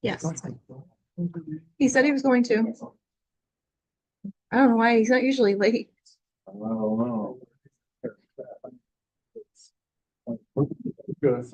Yes. He said he was going to. I don't know why he's not usually late. I don't know. Good.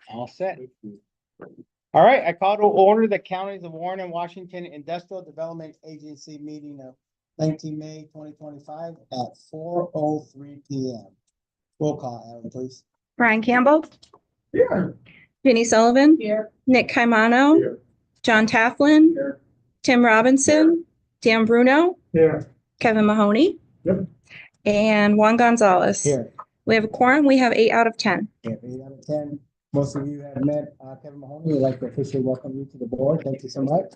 All set. All right, I call to order the counties of Warren and Washington Industrial Development Agency meeting of 19 May 2025 at 4:03 p.m. Roll call, Aaron, please. Brian Campbell, Here. Jenny Sullivan, Here. Nick Caimano, Here. John Taflin, Here. Tim Robinson, Dan Bruno, Here. Kevin Mahoney. Yep. And Juan Gonzalez. Here. We have a quorum. We have 8 out of 10. Yeah, 8 out of 10. Most of you have met Kevin Mahoney. We'd like to officially welcome you to the board. Thank you so much.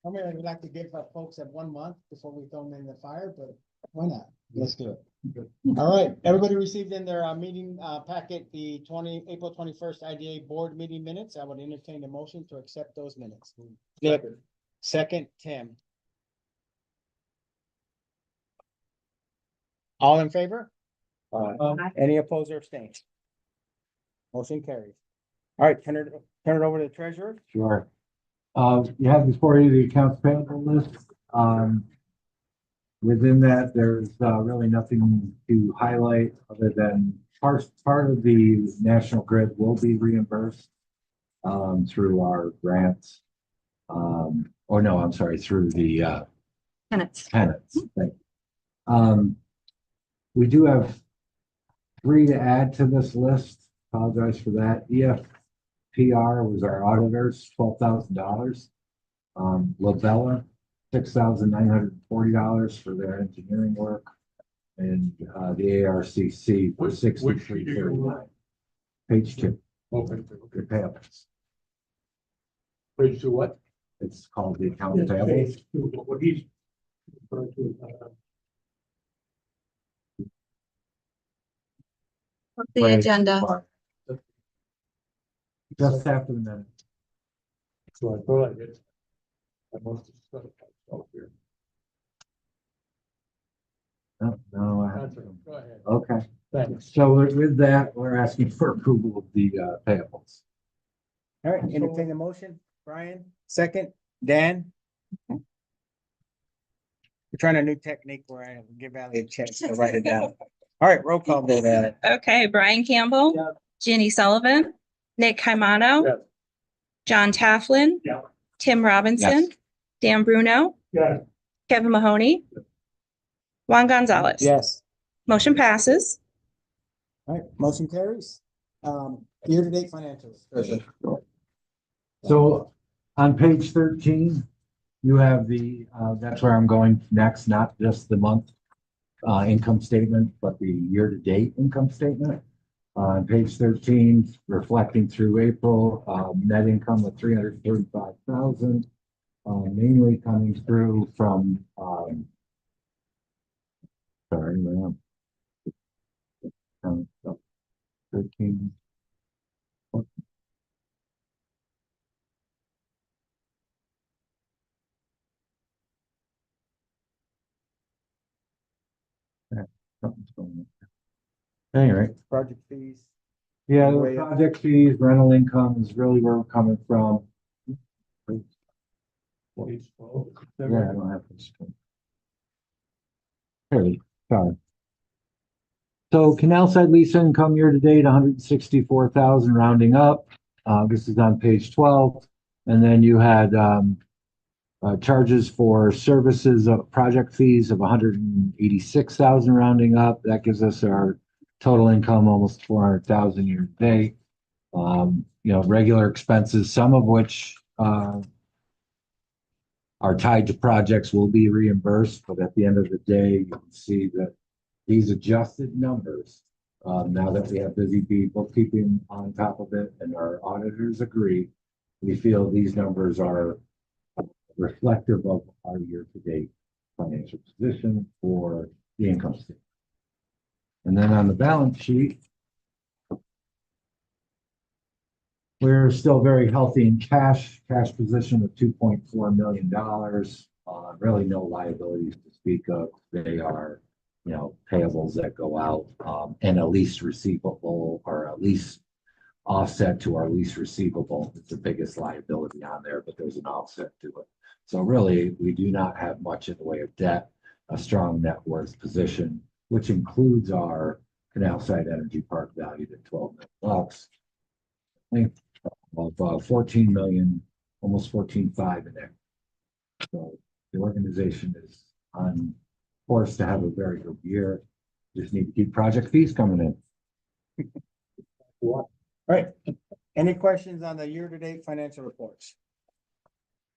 I mean, I'd like to give folks at 1 month before we throw them in the fire, but why not? Let's do it. All right, everybody received in their meeting packet the April 21st IDA board meeting minutes. I would entertain a motion to accept those minutes. Nick, second, Tim. All in favor? Any opposed or abstained? Motion carries. All right, turn it over to the treasurer. Sure. You have before you the accounts payable list. Within that, there's really nothing to highlight other than part of the National Grid will be reimbursed through our grants. Or no, I'm sorry, through the Tenants. tenants. We do have 3 to add to this list. Apologize for that. EFPR was our auditors, $12,000. Labella, $6,940 for their engineering work. And the ARCC for $63.39. Page 2. Okay. The payables. Page 2 what? It's called the account payables. What he's referring to. The Right. agenda. Just after the minute. So I thought I did. I must have spelled it out here. No, I That's haven't. it. Go ahead. Okay. Thanks. So with that, we're asking for approval of the payables. All right, entertain the motion. Brian, second, Dan. We're trying a new technique where I give Ally a chance to write it down. All right, roll call vote. Okay, Brian Campbell, Yeah. Jenny Sullivan, Nick Caimano, Yeah. John Taflin, Yeah. Tim Robinson, Yes. Dan Bruno, Yeah. Kevin Mahoney, Juan Gonzalez. Yes. Motion passes. All right, motion carries. Year-to-date financials. So on page 13, you have that's where I'm going next, not just the month income statement, but the year-to-date income statement. On page 13, reflecting through April, net income of 335,000, mainly coming through from, sorry, ma'am. 13. Something's going on. Anyway, Project fees. Yeah, the Way up. project fees, rental income is really where we're coming from. Page 12. Yeah, I don't have this. Here, sorry. So canal side lease income year to date, 164,000 rounding up. This is on page 12. And then you had, charges for services of project fees of 186,000 rounding up. That gives us our total income almost 400,000 year to date. Regular expenses, some of which, are tied to projects will be reimbursed, but at the end of the day, you can see that these adjusted numbers, now that we have busy people keeping on top of it and our auditors agree, we feel these numbers are reflective of our year-to-date financial position for the income statement. And then on the balance sheet, we're still very healthy in cash position of $2.4 million. Really no liabilities to speak of. They are, payables that go out, and a lease receivable or a lease offset to our lease receivable. It's the biggest liability on there, but there's an offset to it. So really, we do not have much in the way of debt, a strong net worth position, which includes our canal site energy park valued at $12 million. I think of 14 million, almost 14.5 in there. So the organization is on course to have a very good year. Just need to keep project fees coming in. All right, any questions on the year-to-date financial reports?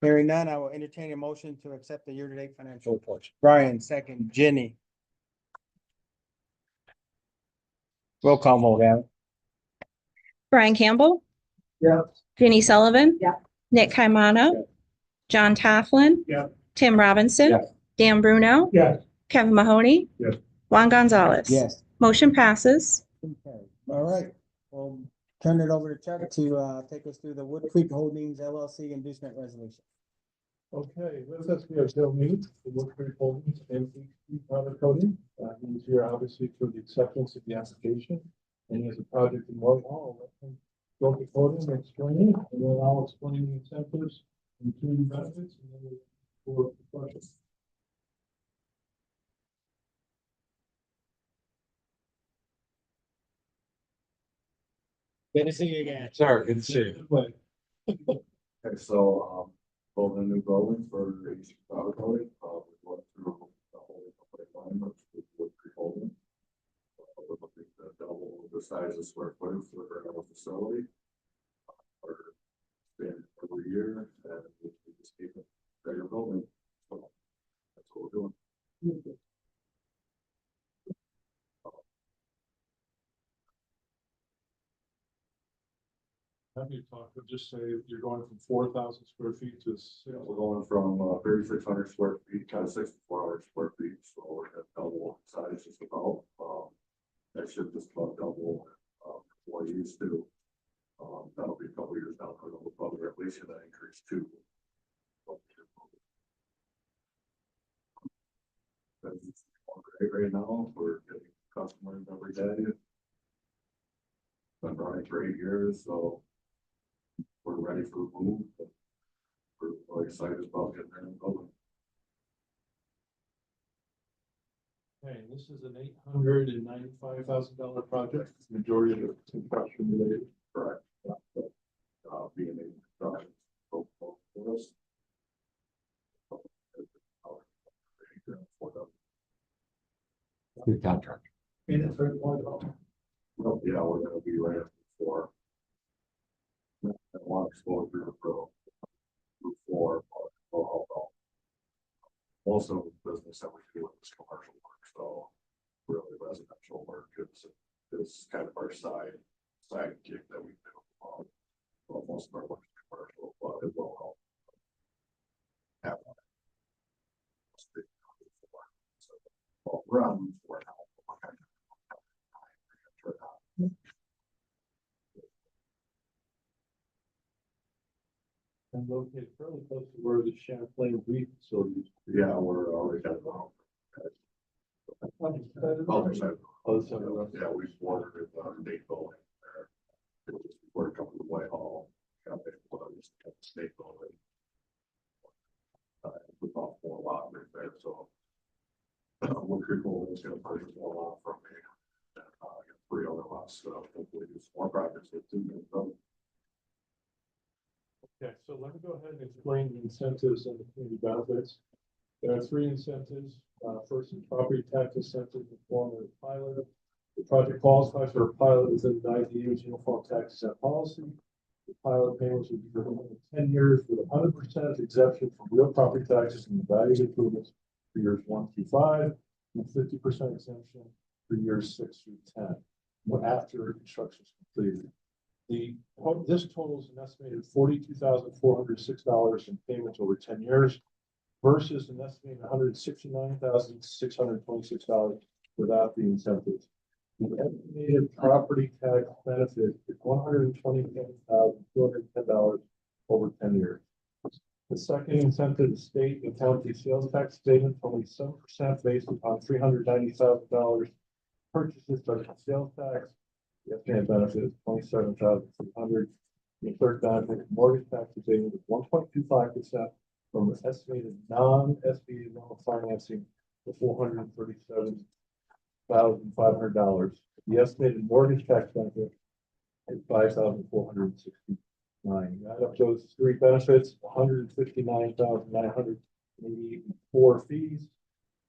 Hearing none, I will entertain a motion to accept the year-to-date financial reports. Brian, second, Jenny. Roll call vote, Al. Brian Campbell, Yeah. Jenny Sullivan. Yeah. Nick Caimano. Yeah. John Tofflin. Yeah. Tim Robinson. Yes. Dan Bruno. Yes. Kevin Mahoney. Yes. Juan Gonzalez. Yes. Motion passes. Okay. All right, we'll turn it over to Chuck to take us through the Wood Creek Holdings LLC inducement resolution. Okay, with us, we have Bill Mead, the Wood Creek Holdings and Powder Coating. He's here obviously for the acceptance of the application. And he has a project in Whitehall. I'll let him go to podium and explain it, and then I'll explain the incentives and the benefits, and then we'll for questions. Good to see you again. Sorry, good to see you. But Okay, so, building a new building for each product coding, we went through the whole pipeline with Wood Creek Holding. We're looking to double the size of square footage for our facility. We're expanding every year, and we just keep it bigger building, so that's what we're doing. have you talked, but just say you're going from 4,000 square feet to We're going from 3,600 square feet to 6,400 square feet, so we're gonna double size just about. That should just about double what it used to. That'll be a couple years down the road, probably at least that increase too. That's great right now. We're getting customers every day. Been running for 8 years, so we're ready for the move. We're really excited about getting there and building. Okay, this is an $895,000 project, majority of it construction related. Correct. Being a project. For us. Good contract. And it's very wide. Well, yeah, we're gonna be right up before. I want to explore through before. Also, business that we do is commercial work, so really residential work is kind of our side gig that we do. Well, most of our work is commercial, but it will help. Have one. Well, we're on for now. And located fairly close to where the Champlain Reef facility is. Yeah, we're already at the home. Other side. Other side of the road. Yeah, we watered it, Date building there. Creek Holdings gonna purchase one lot from me. And, get 3 other lots, so hopefully do some more projects with 2 million dollars. Okay, so let me go ahead and explain the incentives and the community benefits. There are 3 incentives. First is property tax incentive in the form of a pilot. The project qualifies for a pilot within the 90 days uniform tax exempt policy. The pilot payments would be for 10 years with 100% exemption from real property taxes and the value of improvements for years 1 through 5, and 50% exemption for years 6 through 10, after construction is completed. This totals an estimated $42,406 in payments over 10 years versus an estimated $169,626 without the incentives. The estimated property tax benefit is $127,210 over 10 years. The second incentive is state and county sales tax statement, only 7% based upon $390,000 purchases by sales tax. The estimated benefit is $27,300. The third benefit, mortgage tax abatement is 1.25% from the estimated non-SBA loan financing of $437,500. The estimated mortgage tax benefit is $5,469. Add up those 3 benefits, $159,984 fees.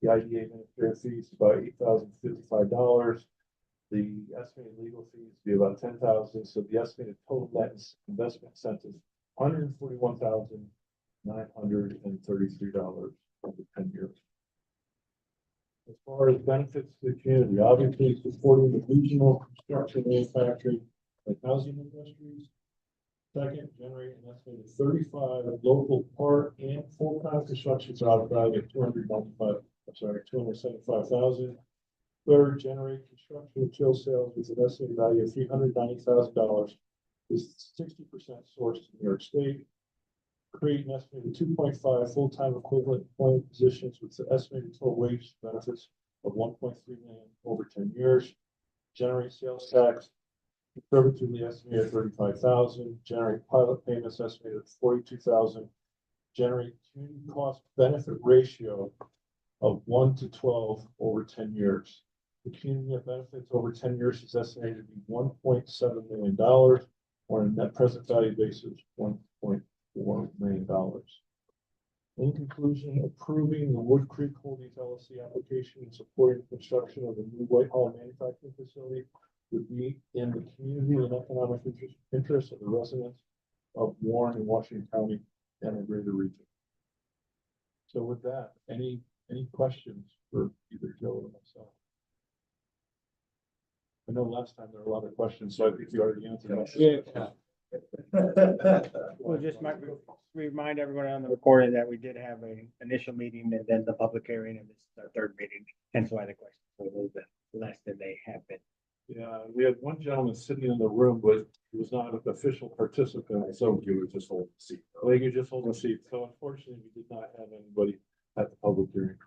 The IDA administrative fees about $8,055. The estimated legal fees be about $10,000. So the estimated total net investment incentive $141,933 over 10 years. As far as benefits to the community, obviously supporting the regional construction, manufacturing, and housing industries. Second, generate an estimated 35 local part and full-time construction jobs valued at 275,000. Third, generate construction material sales with an estimated value of $390,000, is 60% sourced in New York State. Create an estimated 2.5 full-time equivalent employment positions with the estimated total wage benefits of 1.3 million over 10 years. Generate sales tax conservatively estimated 35,000. Generate pilot payments estimated at 42,000. Generate community cost benefit ratio of 1 to 12 over 10 years. The community net benefits over 10 years is estimated to be $1.7 million, or on a net present value basis, $1.4 million. In conclusion, approving the Wood Creek Holdings LLC application and supporting the construction of the new Whitehall manufacturing facility would be in the community and economic interest of the residents of Warren and Washington County and the greater region. So with that, any questions for either Joe or myself? I know last time there were a lot of questions, so I think you already answered them. Yeah. We'll just remind everyone on the recording that we did have an initial meeting and then the public hearing, and this is our 3rd meeting. Hence why the questions were a little bit less than they have been. Yeah, we had one gentleman sitting in the room, but he was not an official participant, so You would just hold the seat. they could just hold a seat. So unfortunately, we did not have anybody at the public hearing.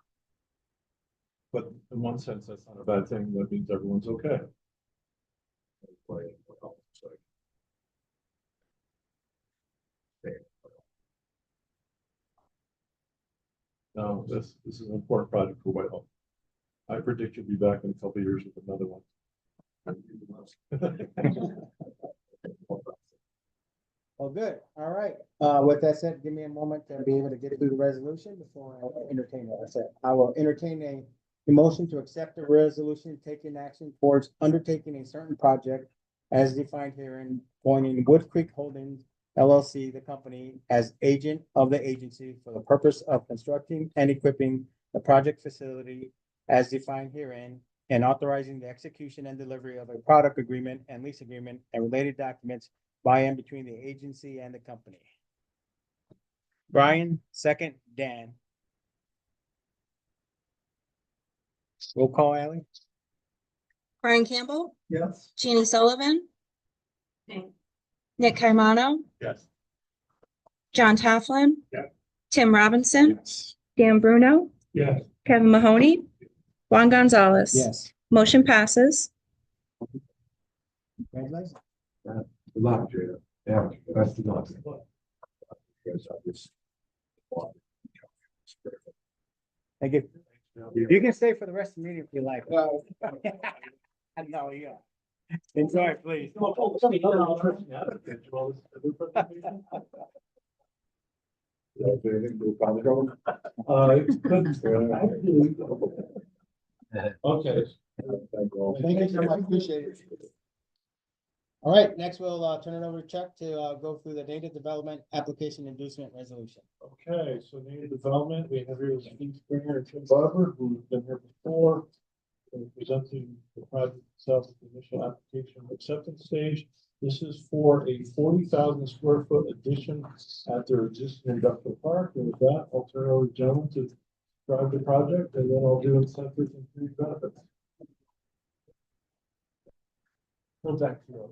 But in one sense, that's not a bad thing. That means everyone's okay. No, this is an important project for Whitehall. I predict you'll be back in a couple of years with another one. Well, good. All right. With that said, give me a moment to be able to get through the resolution before I entertain it. I said, I will entertain a motion to accept the resolution taking action towards undertaking a certain project as defined herein, appointing Wood Creek Holdings LLC, the company, as agent of the agency for the purpose of constructing and equipping the project facility as defined herein, and authorizing the execution and delivery of a product agreement and lease agreement and related documents by and between the agency and the company. Brian, second, Dan. Roll call, Ally? Brian Campbell, Yes. Jeannie Sullivan, Nick Caimano, Yes. John Toughlin. Yeah. Tim Robinson, Yes. Dan Bruno, Yes. Kevin Mahoney, Juan Gonzalez. Yes. Motion passes. Congratulations. Good luck, Jada. Yeah, best of luck. Thank you. You can stay for the rest of the meeting if you like. No, yeah. Enjoy, please. Anything to probably go? It couldn't. Okay. Thank you so much, appreciate it. All right, next we'll turn it over to Chuck to go through the data development application inducement resolution. Okay, so native development, we have here Steve Springer and Tim Barber, who've been here before. Presenting the project itself at the initial application acceptance stage. This is for a 40,000 square foot addition at their existing industrial park. And with that, I'll turn it over to gentlemen to drive the project, and then I'll do incentives and free benefits. Go back to you.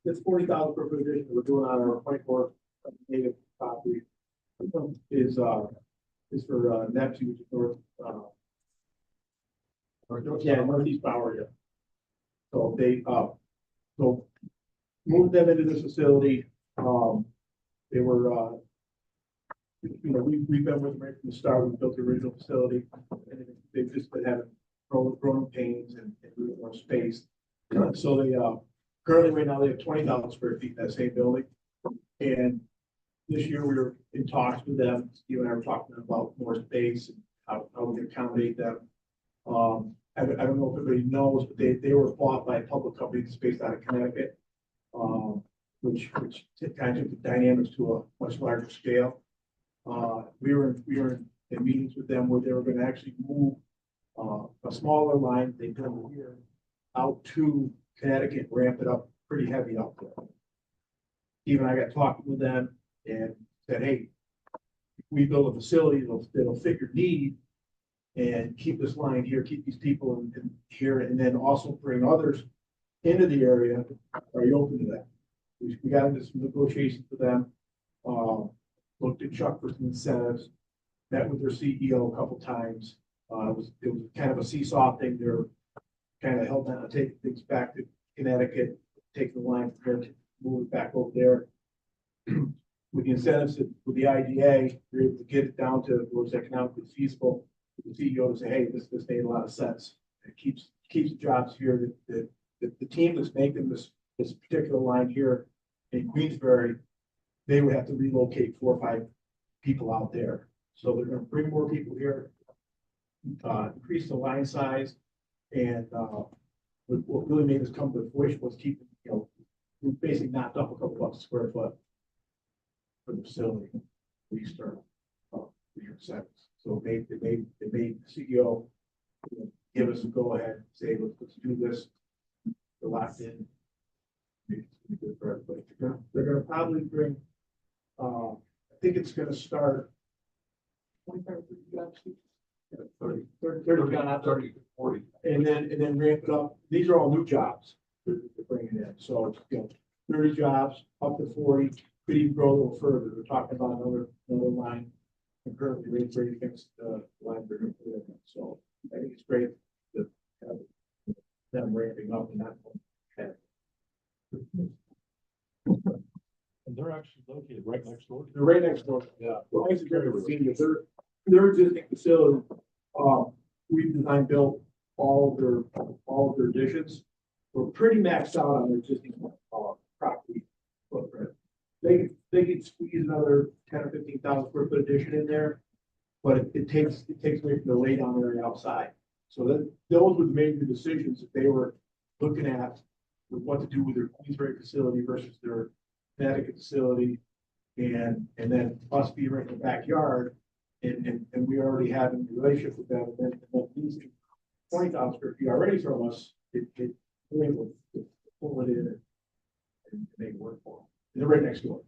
This 40,000 square foot addition we're doing on our 24 native property is for Neptune, which is northeast Bowery. So they so moved them into this facility. They were we've been with them right from the start. We built the original facility, and they've just been having growing pains and really more space. So they currently right now they have 20,000 square feet in that same building, and this year we were in talks with them. Steve and I were talking about more space and how we can accommodate them. I don't know if everybody knows, but they were bought by a public company that's based out of Connecticut, which kind of took the dynamics to a much larger scale. We were in meetings with them where they were going to actually move a smaller line they built here out to Connecticut, ramp it up pretty heavy out there. Steve and I got talking with them and said, hey, if we build a facility that'll fit your need and keep this line here, keep these people in here, and then also bring others into the area, are you open to that? We got into some negotiations with them, looked at Chuck for some incentives, met with their CEO a couple times. It was kind of a seesaw thing. They're kind of held down, taking things back to Connecticut, taking the line from there, move it back over there. With the incentives, with the IDA, we're able to get it down to where it's economically feasible. The CEO to say, hey, this made a lot of sense. It keeps the jobs here. The team that's making this particular line here in Queensbury, they would have to relocate 4 or 5 people out there. So they're going to bring more people here, increase the line size, and what really made us come to fruition was keeping, we basically knocked up a couple bucks a square foot for the facility, lease term, 3 year seconds. So they made the CEO give us a go ahead, say, let's do this. They're locked in. It's good for everybody. They're gonna probably bring, I think it's gonna start 25, 30 jobs. 30, 40. And then ramp it up. These are all new jobs they're bringing in. So, 30 jobs up to 40, could even grow a little further. We're talking about another line concurrently rates rate against the line they're going to put in. So I think it's great to have them ramping up and not. And they're actually located right next door. They're right next door. Yeah. Well, actually, their existing facility, we've designed built all of their additions. We're pretty maxed out on their existing property footprint. They could squeeze another 10 or 15,000 square foot addition in there, but it takes away from the lay down area outside. So those were the major decisions that they were looking at with what to do with their Queensbury facility versus their Connecticut facility, and then us being right in the backyard, and we already have a relationship with them, and then leasing 20,000 square feet already from us, we're able to pull it in and make it work for them. They're right next door.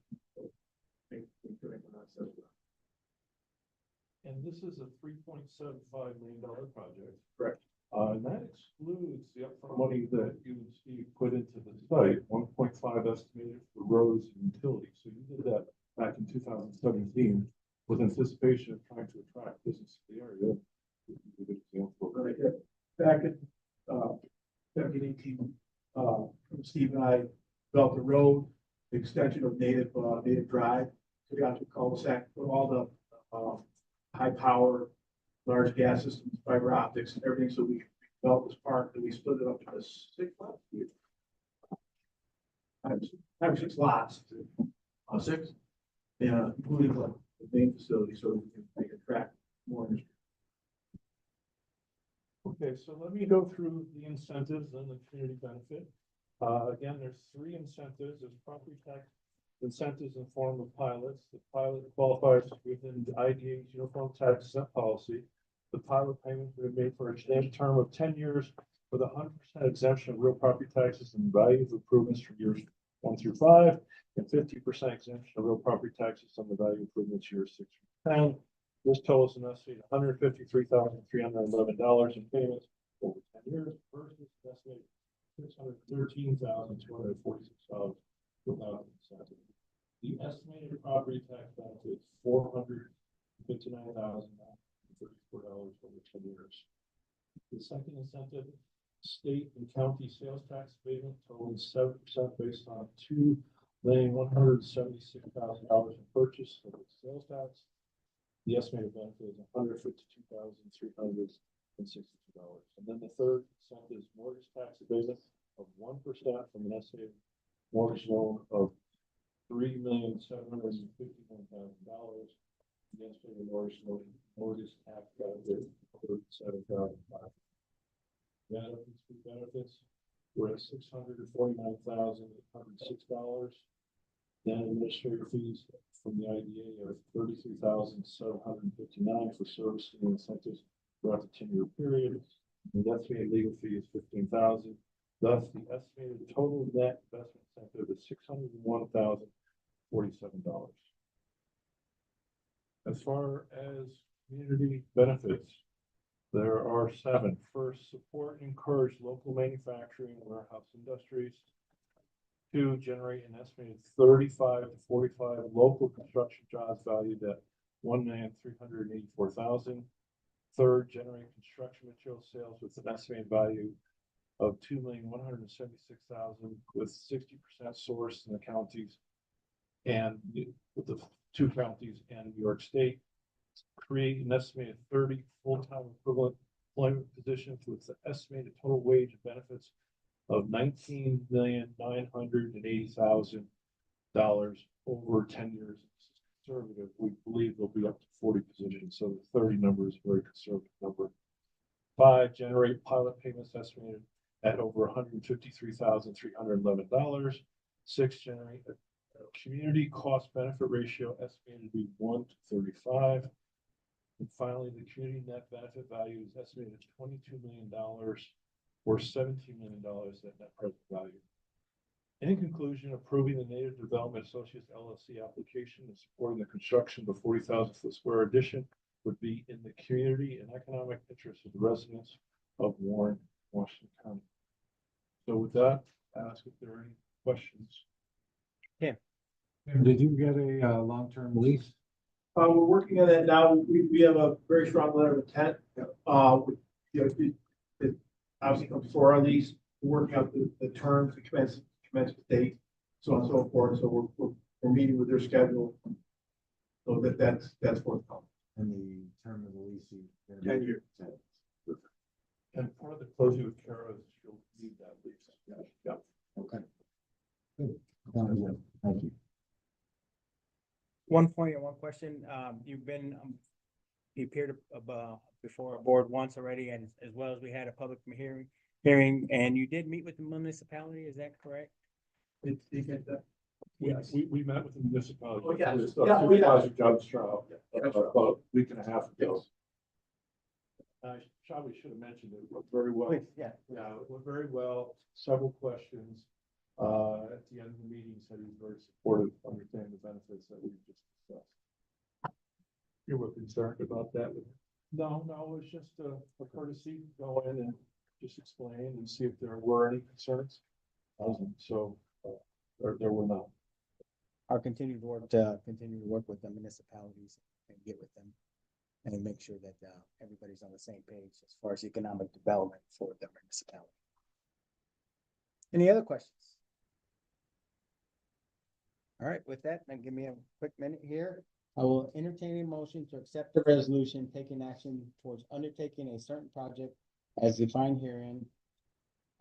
And this is a $3.75 million project. Correct. And that excludes the upfront money that you and Steve put into the site, 1.5 estimated for roads and utilities. So you did that back in 2017 with anticipation of trying to attract business to the area. Back in 17, Steve and I developed a road. extension of native drive, took it out to cul-de-sac, put all the, high power, large gas systems, fiber optics and everything, so we developed this park, and we split it up into 6 lots. Five or 6 lots, 6, yeah, including the main facility, so we can attract more industry. Okay, so let me go through the incentives and the community benefit. Again, there's 3 incentives. There's property tax incentives in the form of pilots. The pilot qualifies within the IDA's uniform tax exempt policy. The pilot payments will be made for a term of 10 years with 100% exemption of real property taxes and value of improvements from years 1 through 5, and 50% exemption of real property taxes on the value improvements years 6 through 10. This totals an estimated $153,311 in payments over 10 years versus an estimated $613,246 without incentive. The estimated property tax benefit is $459,934 over 10 years. The second incentive, state and county sales tax abatement totaling 7% based on $2,176,000 in purchase of sales tax. The estimated benefit is $152,362. And then the third incentive is mortgage tax abatement of 1% from an estimated mortgage loan of $3,751,000. The estimated mortgage tax benefit of $37,500. That benefits were at $649,806. Then administrative fees from the IDA are $33,759 for servicing and incentives throughout the 10-year period. And the estimated legal fee is $15,000. Thus, the estimated total net investment incentive is $601,047. As far as community benefits, there are 7. First, support and encourage local manufacturing and warehouse industries. 2, generate an estimated 35 to 45 local construction jobs valued at $1,384,000. Third, generate construction material sales with an estimated value of $2,176,000 with 60% sourced in the counties and with the 2 counties and New York State. Create an estimated 30 full-time equivalent employment positions with an estimated total wage and benefits of $19,980,000 over 10 years. Conservative, we believe there'll be up to 40 positions, so the 30 number is a very conservative number. 5, generate pilot payments estimated at over $153,311. 6, generate a community cost benefit ratio estimated to be 1 to 35. And finally, the community net benefit value is estimated at $22 million or $17 million at net present value. In conclusion, approving the Native Development Associates LLC application and supporting the construction of the 40,000 square addition would be in the community and economic interest of the residents of Warren, Washington County. So with that, I ask if there are any questions. Did you get a long-term lease? We're working on that now. We have a very strong letter of intent. It obviously comes before our lease. We're working out the terms, the commencement date, so on and so forth. So we're meeting with their schedule. So that's forthcoming. And the term of the lease? 10 years. And part of the closing with Kara is she'll need that lease. Yeah. Okay. Good. Thank you. One point and one question. You appeared before a board once already, and as well as we had a public hearing, and you did meet with the municipality. Is that correct? Did you get that? Yes. We met with the municipality. Oh, yes. Supervisor John Stroud, about a week and a half ago. I probably should have mentioned it. It went very well. Please, yeah. Yeah, it went very well. Several questions. At the end of the meeting, said he was very supportive, understanding the benefits that we just discussed. You were concerned about that? No, it was just a courtesy to go in and just explain and see if there were any concerns. There were none. Our continued work to continue to work with the municipalities and get with them and make sure that everybody's on the same page as far as economic development for the municipality. Any other questions? All right, with that, then give me a quick minute here. I will entertain a motion to accept the resolution taking action towards undertaking a certain project as defined herein,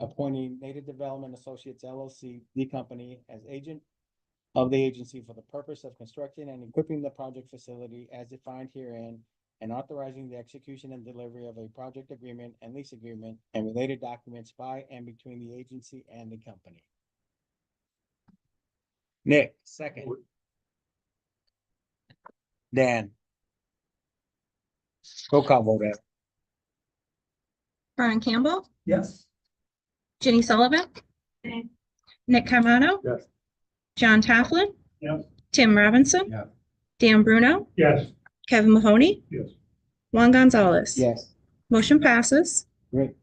appointing Native Development Associates LLC, the company, as agent of the agency for the purpose of constructing and equipping the project facility as defined herein, and authorizing the execution and delivery of a project agreement and lease agreement and related documents by and between the agency and the company. Nick, second. Dan. Roll call vote, Adam. Brian Campbell, Yes. Jenny Sullivan, Nick Carmona, Yes. John Tafflin, Yes. Tim Robinson, Yeah. Dan Bruno, Yes. Kevin Mahoney, Yes. Juan Gonzalez. Yes. Motion passes. Great.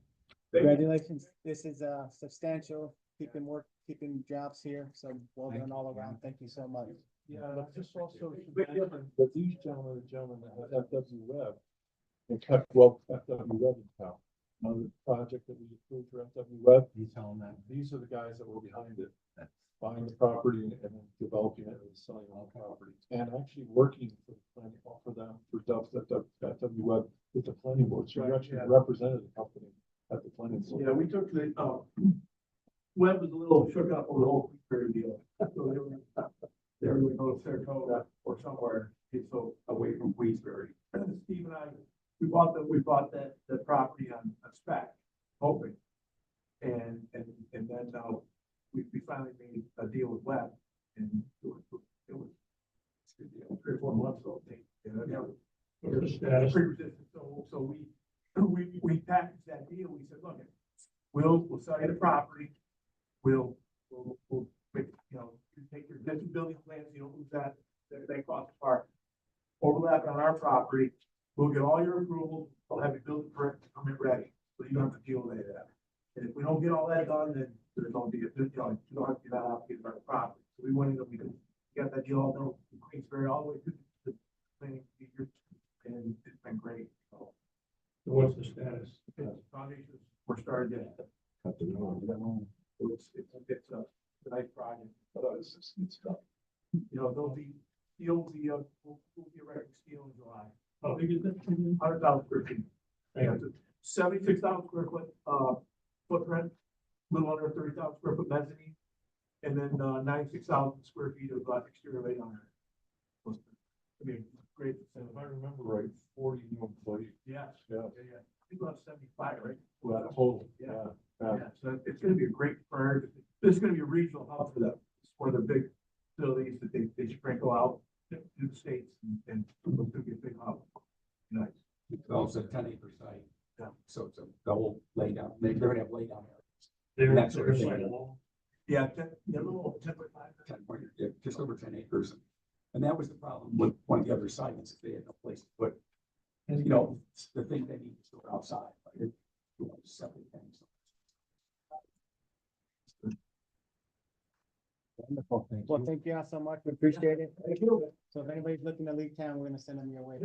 Congratulations. This is substantial, keeping jobs here. So well done all around. Thank you so much. Yeah, but just also, but these gentlemen that have FW Web, they kept FW Web in town. The project that we approved for FW Web, You tell them that. these are the guys that were behind it. Buying the property and then developing it and selling all the property. And actually working for the planning, for them, for FW Web with the planning board. So you actually represented the company at the planning board. Yeah, we took the, Webb was a little shook up over the whole Queensbury deal. So they were gonna go to Saratoga or somewhere, so away from Queensbury. Steve and I, we bought the property on spec, hoping. And then, we finally made a deal with Webb and it was 3 or 4 months ago. Pre-resistant, so we packaged that deal, we said, look, we'll sell you the property, we'll make, you take your existing building plans, you don't lose that, they cost part. Overlap on our property, we'll get all your approvals, we'll have your building permit ready, so you don't have to deal with any of that. And if we don't get all that done, then there's gonna be you don't have to get that obligated by the property. So we went in, we got that deal all done from Queensbury all the way to the planning procedure, and it's been great. So what's the status? Foundations were started yet. It's a nice project. It's tough. There'll be steel, we'll be erecting steel in July. Oh, we did that. 100,000 square feet. Yeah, 76,000 square foot, footprint, a little under 30,000 square foot mezzanine, and then 96,000 square feet of exterior laid on it. I mean, great. And if I remember right, 40 new employees. Yes. Yeah. People have 75, right? Well, total. Yeah. Yeah, so it's gonna be a great firm. This is gonna be a regional hub for them. It's one of their big facilities that they sprinkle out to the states and it's gonna be a big hub. Nice. It's also a 10-acre site. Yeah. So it's a double laydown, they're gonna have laydown areas. They're That sort of thing. Yeah, a little over 10.5. 10 just over 10 acres. And that was the problem with one of the other sites, if they had no place to put, the thing they need to store outside, like, separate things. Wonderful. Well, thank you all so much. We appreciate it. So if anybody's looking to leave town, we're gonna send them your way.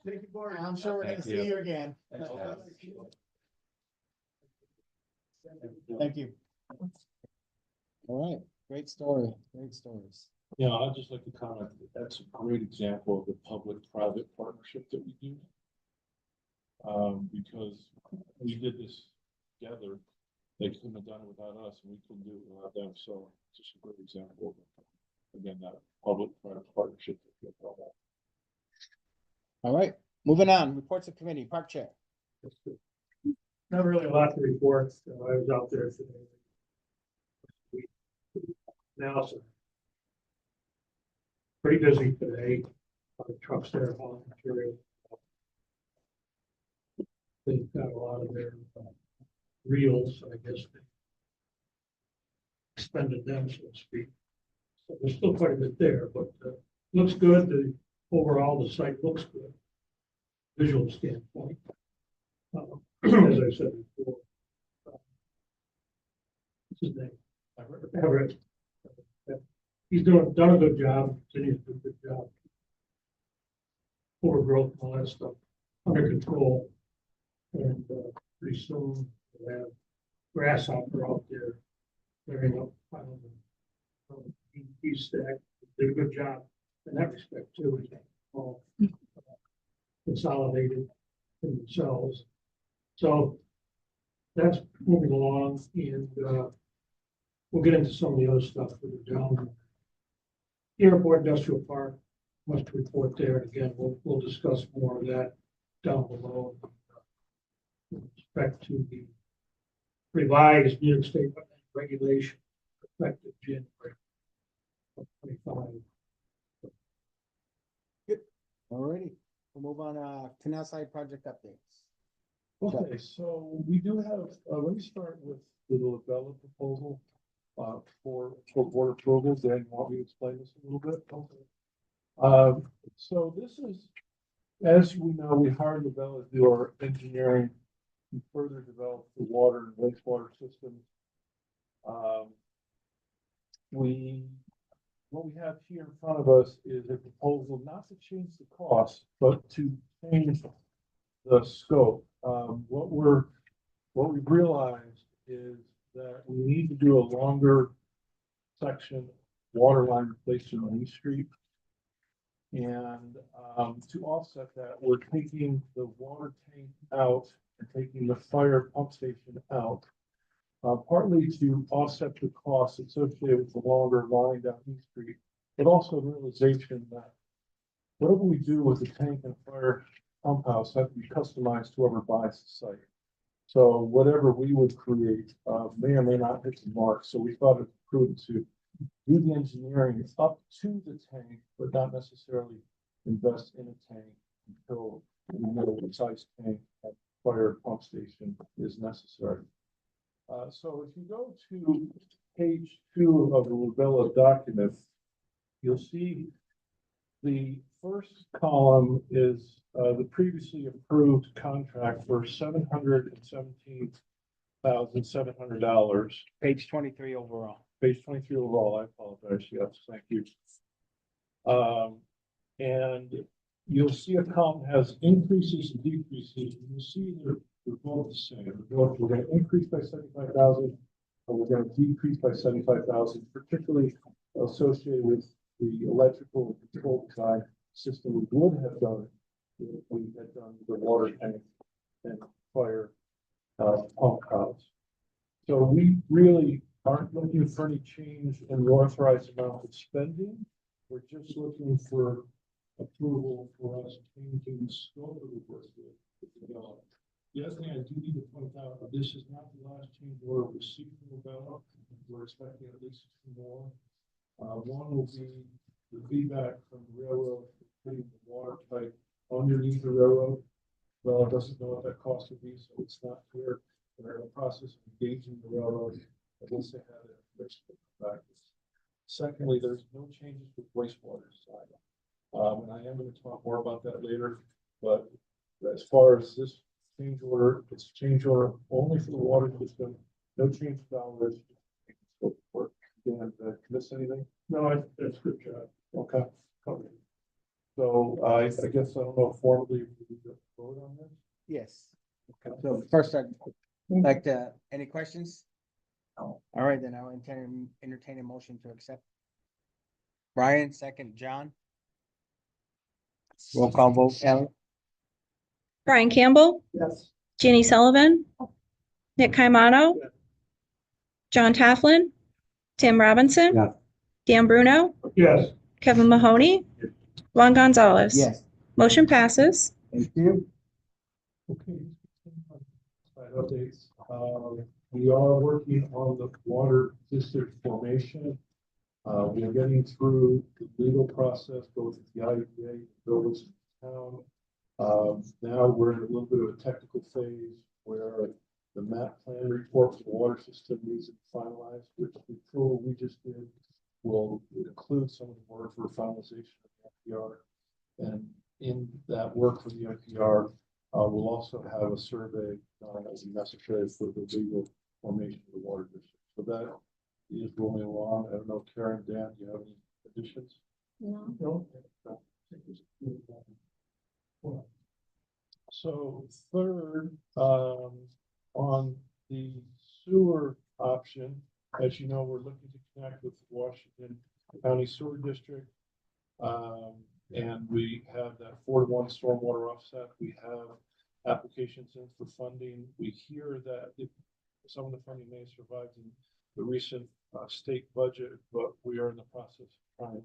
Thank you, Board. I'm sure we're gonna see you again. Thank you. All right, great story, great stories. Yeah, I'd just like to comment that that's a great example of the public-private partnership that we do. Because we did this together, they couldn't have done it without us, and we couldn't do it without them, so it's just a great example of, again, that public-private partnership that we have. All right, moving on, reports of committee, park chair. Not really a lot to report. I was out there today. Now, so pretty busy today. The trucks there hauling material. They've got a lot of their reels, I guess. They expended them, so to speak. So there's still quite a bit there, but looks good. Overall, the site looks good. Visual standpoint. As I said before. What's his name? Everett. He's done a good job, continues to do a good job. Overgrowth and all that stuff under control. And pretty soon we'll have grasshopper out there clearing up piles of he's did a good job in that respect too. It's all consolidated in themselves. So that's moving along, and we'll get into some of the other stuff that are down. Airport Industrial Park must report there. Again, we'll discuss more of that down below. With respect to the revised New York State regulation effective January of 25. Alrighty, we'll move on, canal side project updates. Okay, so we do have, let me start with the Labella proposal, for board approval. Dan, you want me to explain this a little bit? So this is, as we know, we hired Labella to do our engineering and further develop the water and wastewater systems. What we have here in front of us is a proposal not to change the cost, but to change the scope. What we've realized is that we need to do a longer section water line replacement on East Street. And to offset that, we're taking the water tank out and taking the fire pump station out. Partly to offset the costs associated with the longer line down East Street, but also the realization that whatever we do with the tank and fire pump house has to be customized to whoever buys the site. So whatever we would create may or may not hit the mark. So we thought it prudent to do the engineering up to the tank, but not necessarily invest in a tank until we know what size tank at fire pump station is necessary. So if you go to page 2 of the Labella document, you'll see the first column is the previously approved contract for $717,700. Page 23 overall. Page 23 overall, I apologize, yes, thank you. And you'll see a column has increases and decreases, and you'll see they're both the same. We're going to increase by 75,000, and we're going to decrease by 75,000, particularly associated with the electrical and control design system we would have done if we had done the water tank and fire pump house. So we really aren't looking for any change in the authorized amount of spending. We're just looking for approval for us changing the scope of the work. The other thing I do need to point out, this is not the last change order received from Labella. We're expecting at least 2 more. One will be the feedback from the railroad for putting the water pipe underneath the railroad. Well, it doesn't know what that cost would be, so it's not clear. We're in the process of engaging the railroad. At least they have it practice. Secondly, there's no changes with wastewater side. And I am going to talk more about that later, but as far as this change order, it's a change order only for the water system, no change to dollars. Dan, did I miss anything? No, that's good job. Okay. So I guess I don't know formally if we need to vote on this. Yes. Okay. So first, I'd like to, any questions? No. All right, then I'll entertain a motion to accept. Brian, second, John. Roll call vote, Ally. Brian Campbell, Yes. Jeannie Sullivan, Nick Caimano, Yes. John Tafflin, Tim Robinson, Yeah. Dan Bruno, Yes. Kevin Mahoney, Juan Gonzalez. Yes, Motion passes. thank you. Okay. Side updates. We are working on the water district formation. We are getting through the legal process, both at the IEPA, village, and town. Now we're in a little bit of a technical phase where the map plan report for the water system needs to be finalized, which the approval we just did will include some of the work for finalization of the NPR. And in that work for the NPR, we'll also have a survey that will be necessary for the legal formation of the water district. So that is rolling along. I don't know, Karen, Dan, do you have any additions? No. So third, on the sewer sewer option, as you know, we're looking to connect with Washington County Sewer District. And we have that 4-to-1 stormwater offset. We have applications in for funding. We hear that some of the funding may have survived in the recent state budget, but we are in the process of trying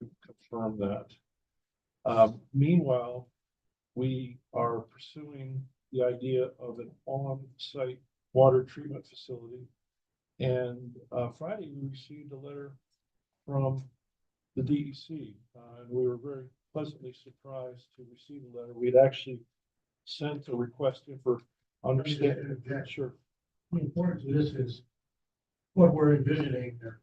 to confirm that. Meanwhile, we are pursuing the idea of an on-site water treatment facility. And Friday, we received a letter from the DEC, and we were very pleasantly surprised to receive a letter. We had actually sent a request in for understanding. Sure. The importance of this is what we're envisioning or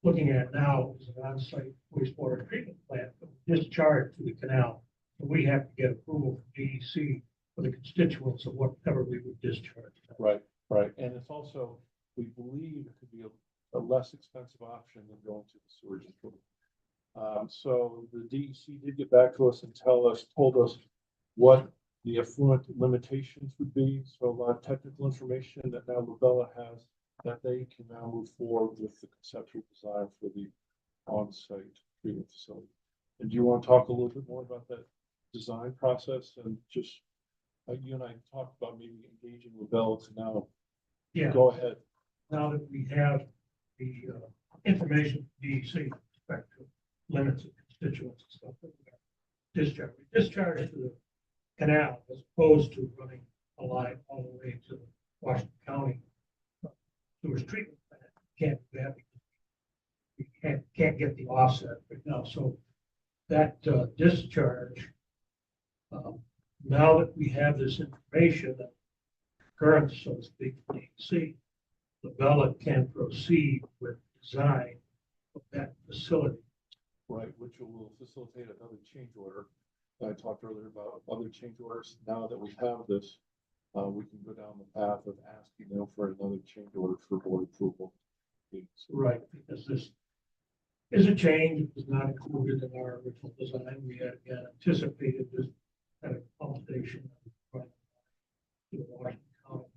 looking at now is an on-site wastewater treatment plant discharged to the canal. So we have to get approval from DEC for the constituents of whatever we would discharge. Right, right. And it's also, we believe it could be a less expensive option than going to the sewer district. So the DEC did get back to us and told us what the effluent limitations would be. So a lot of technical information that now Labella has that they can now move forward with the conceptual design for the on-site treatment facility. And do you want to talk a little bit more about that design process and just, you and I talked about maybe engaging Labella to now Yeah, go ahead. now that we have the information from DEC with respect to limits of constituents and stuff. That we discharge to the canal as opposed to running a line all the way to the Washington County sewage treatment plant. Can't do that because we can't get the offset right now. So that discharge, now that we have this information, that current, so to speak, DEC, the ballot can proceed with design of that facility. Right, which will facilitate another change order. I talked earlier about other change orders. Now that we have this, we can go down the path of asking them for another change order for board approval. Right, because this is a change. It was not included in our original design. We had anticipated this kind of pump station running to the Washington County.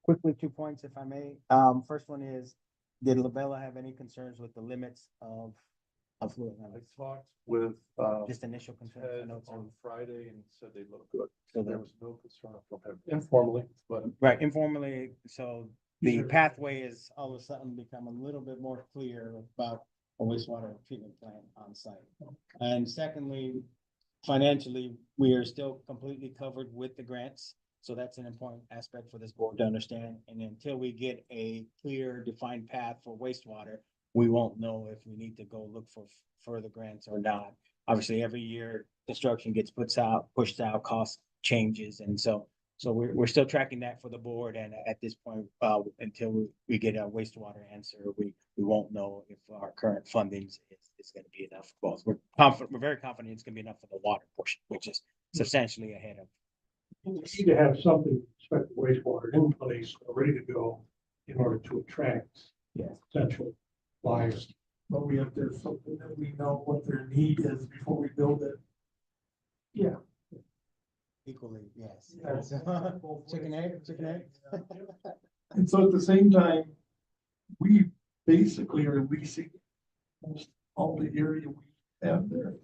Quickly, 2 points, if I may. First one is, did Labella have any concerns with the limits of fluid I levels? talked with Just initial concerns. I Ted know it's on Friday and said they look good. So There there was no concern from him informally, but right, informally, so the pathway is all of a sudden become a little bit more clear about a wastewater treatment plant on site. And secondly, financially, we are still completely covered with the grants. So that's an important aspect for this board to understand. And until we get a clear defined path for wastewater, we won't know if we need to go look for further grants or not. Obviously, every year construction gets pushed out, cost changes. And so we're still tracking that for the board. And at this point, until we get a wastewater answer, we won't know if our current funding is going to be enough. Well, we're very confident it's going to be enough for the water portion, which is substantially ahead of. We need to have something with respect to wastewater in place, ready to go in order to attract potential buyers. But we have to have something that we know what their need is before we build it. Yeah. Equally, yes. Yes. Chicken egg. And so at the same time, we basically are leasing almost all the area we have there.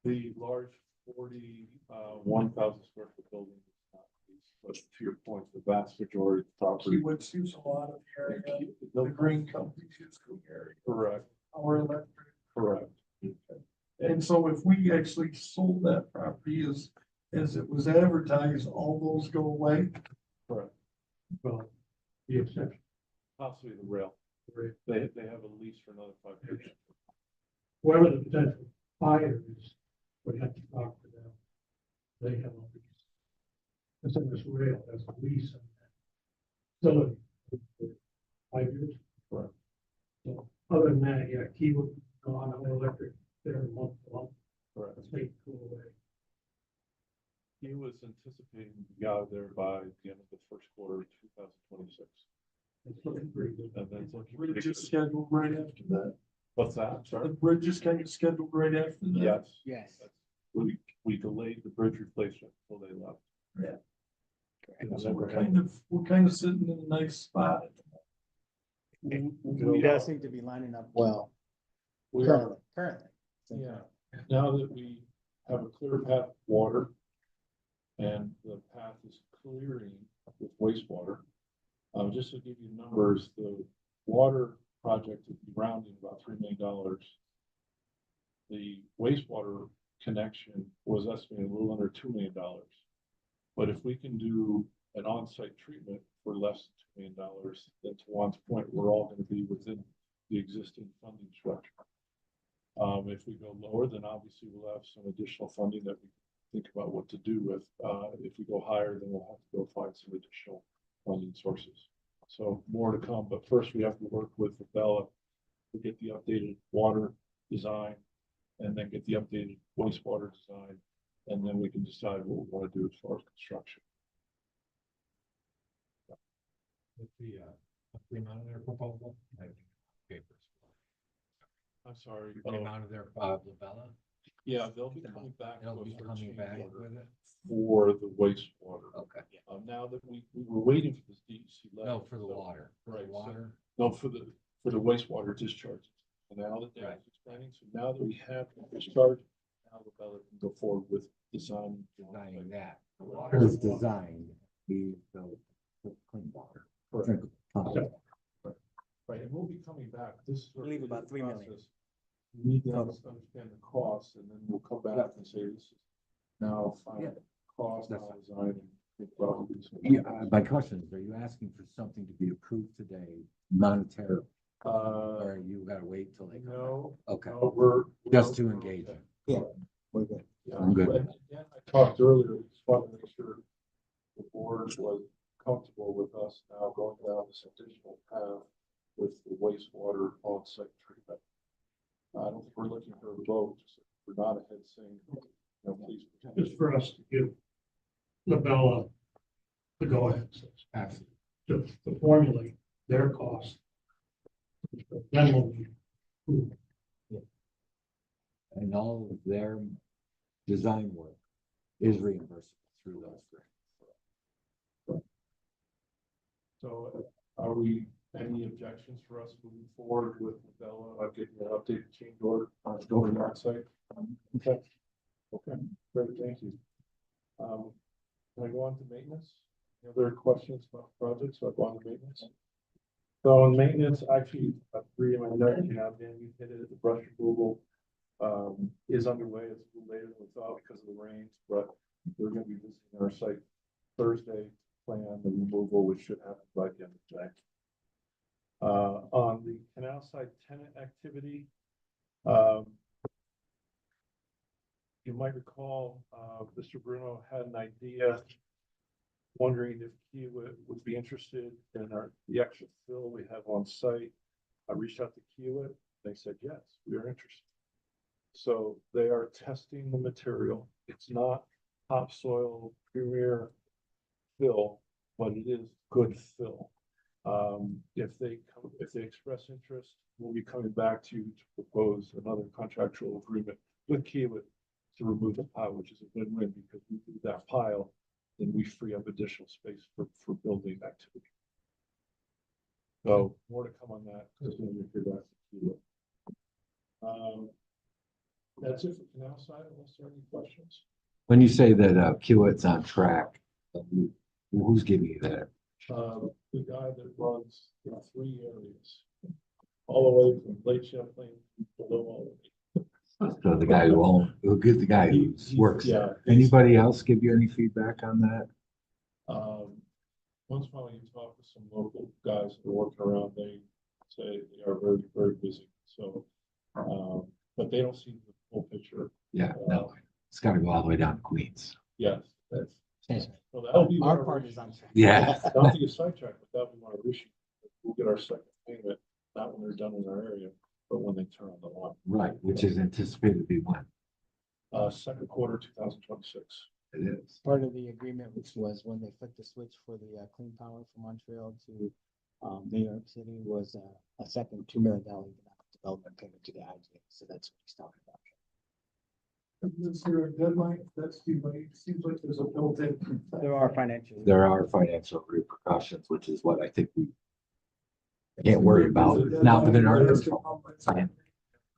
the large 41,000 square foot building is not leased. But to your point, the vast majority of the property. Kiewitz use a lot of the area, No, the green companies use the area, correct, our electric. correct. And so if we actually sold that property as it was advertised, all those go away. Correct. Well, the exception. Possibly the rail. They have a lease for another 5 years. Whoever the potential buyer is, would have to talk to them. They have a lease. It's in this rail, there's a lease on that facility for 5 years. Correct. So other than that, yeah, Key would go on our electric there month to month. Correct. Let's make it go away. He was anticipating to be out of there by the end of the first quarter of 2026. It's looking pretty good. And then it's looking We're pretty just good. scheduled right after that. What's that? I'm sorry. The bridge is kind of scheduled right after that. Yes. Yes. We delayed the bridge replacement until they left. Yeah. It So never we're kind of sitting in a nice spot. We does seem to be lining up well We are, currently. yeah, now that we have a clear path of water and the path is clearing with wastewater. Just to give you numbers, the water project would be rounding about $3 million. The wastewater connection was estimated a little under $2 million. But if we can do an on-site treatment for less than $2 million, then to Juan's point, we're all going to be within the existing funding structure. If we go lower, then obviously we'll have some additional funding that we think about what to do with. If we go higher, then we'll have to go find some additional funding sources. So more to come, but first we have to work with Bella to get the updated water design and then get the updated wastewater design. And then we can decide what we want to do as far as construction. What's the amount of their proposal? Papers. I'm sorry. The amount of their, Labella? Yeah, they'll be coming back. They'll to be us for coming change back order with it? For the wastewater. Okay. Now that we were waiting for this DEC letter. No, for the water. For the Right, so- water. No, for the wastewater discharge. And now that they're Right. explaining, so now that we have the discharge, now the Bella can go forward with design. Designing that. The water is designed, we built clean water. Correct. Drinkable. Right, and we'll be coming back. This is. I believe about 3 million. process. We need to understand the costs and then we'll come back and say this is now final cost, That's now fine. design. And think about these. Yeah, my question is, are you asking for something to be approved today monetarily? Or you gotta wait till they come back? No. Okay, No, we're. just to engage them. Yeah, we're good. Yeah, I'm good. and again, I talked earlier, just wanted to make sure the board was comfortable with us now going down this additional path with the wastewater on-site treatment. I don't think we're looking for a vote, just we're not ahead saying, please. Just for us to give Labella the go-ahead, so to formulate their cost. Then we'll be approved. And all of their design work is reimbursable through those grants. So are we, any objections for us moving forward with Bella, getting an updated change order on going on-site? Okay. Okay, great, thank you. Can I go on to maintenance? Any other questions about projects? So I go on to maintenance. So in maintenance, actually, three in my note, Dan, you hit it, the brush removal is underway. It's a little later than we thought because of the rains, but we're gonna be visiting our site Thursday, plan the removal, which should happen by the end of the day. On the canal side tenant activity, you might recall, Mr. Bruno had an idea, wondering if he would be interested in the extra fill we have on site. I reached out to Kiewit, they said, yes, we are interested. So they are testing the material. It's not topsoil premier fill, but it is good fill. If they express interest, we'll be coming back to you to propose another contractual agreement with Kiewit to remove the pile, which is a win-win because we do that pile, then we free up additional space for building activity. So more to come on that as soon as we figure out the Kiewit. That's it for canal side, unless there are any questions. When you say that Kiewit's on track, who's giving you that? The guy that runs three areas, all the way from Lake Champlain below all of it. So the guy who gives the guy who works Yeah. there. Anybody else give you any feedback on that? Once in a while you talk to some local guys that are working around, they say they are very, very busy. So, but they don't see the full picture. Yeah, no, it's gotta go all the way down to Queens. Yes, that's. So that'll be Our one part of is on track. Yeah. Not to get sidetracked, but that'll be one of our issues. We'll get our second payment, not when they're done in our area, but when they turn on the line. Right, which is anticipated to be when? Second quarter, 2026. It is. Part of the agreement, which was when they flipped the switch for the clean power from Montreal to New York City, was a second $2 million. development payment to the IGA, so that's what he's talking about. Is there a deadline? That's too late. Seems like there's a built-in. There are financial. There are financial repercussions, which is what I think we can't worry about. It's not within our control.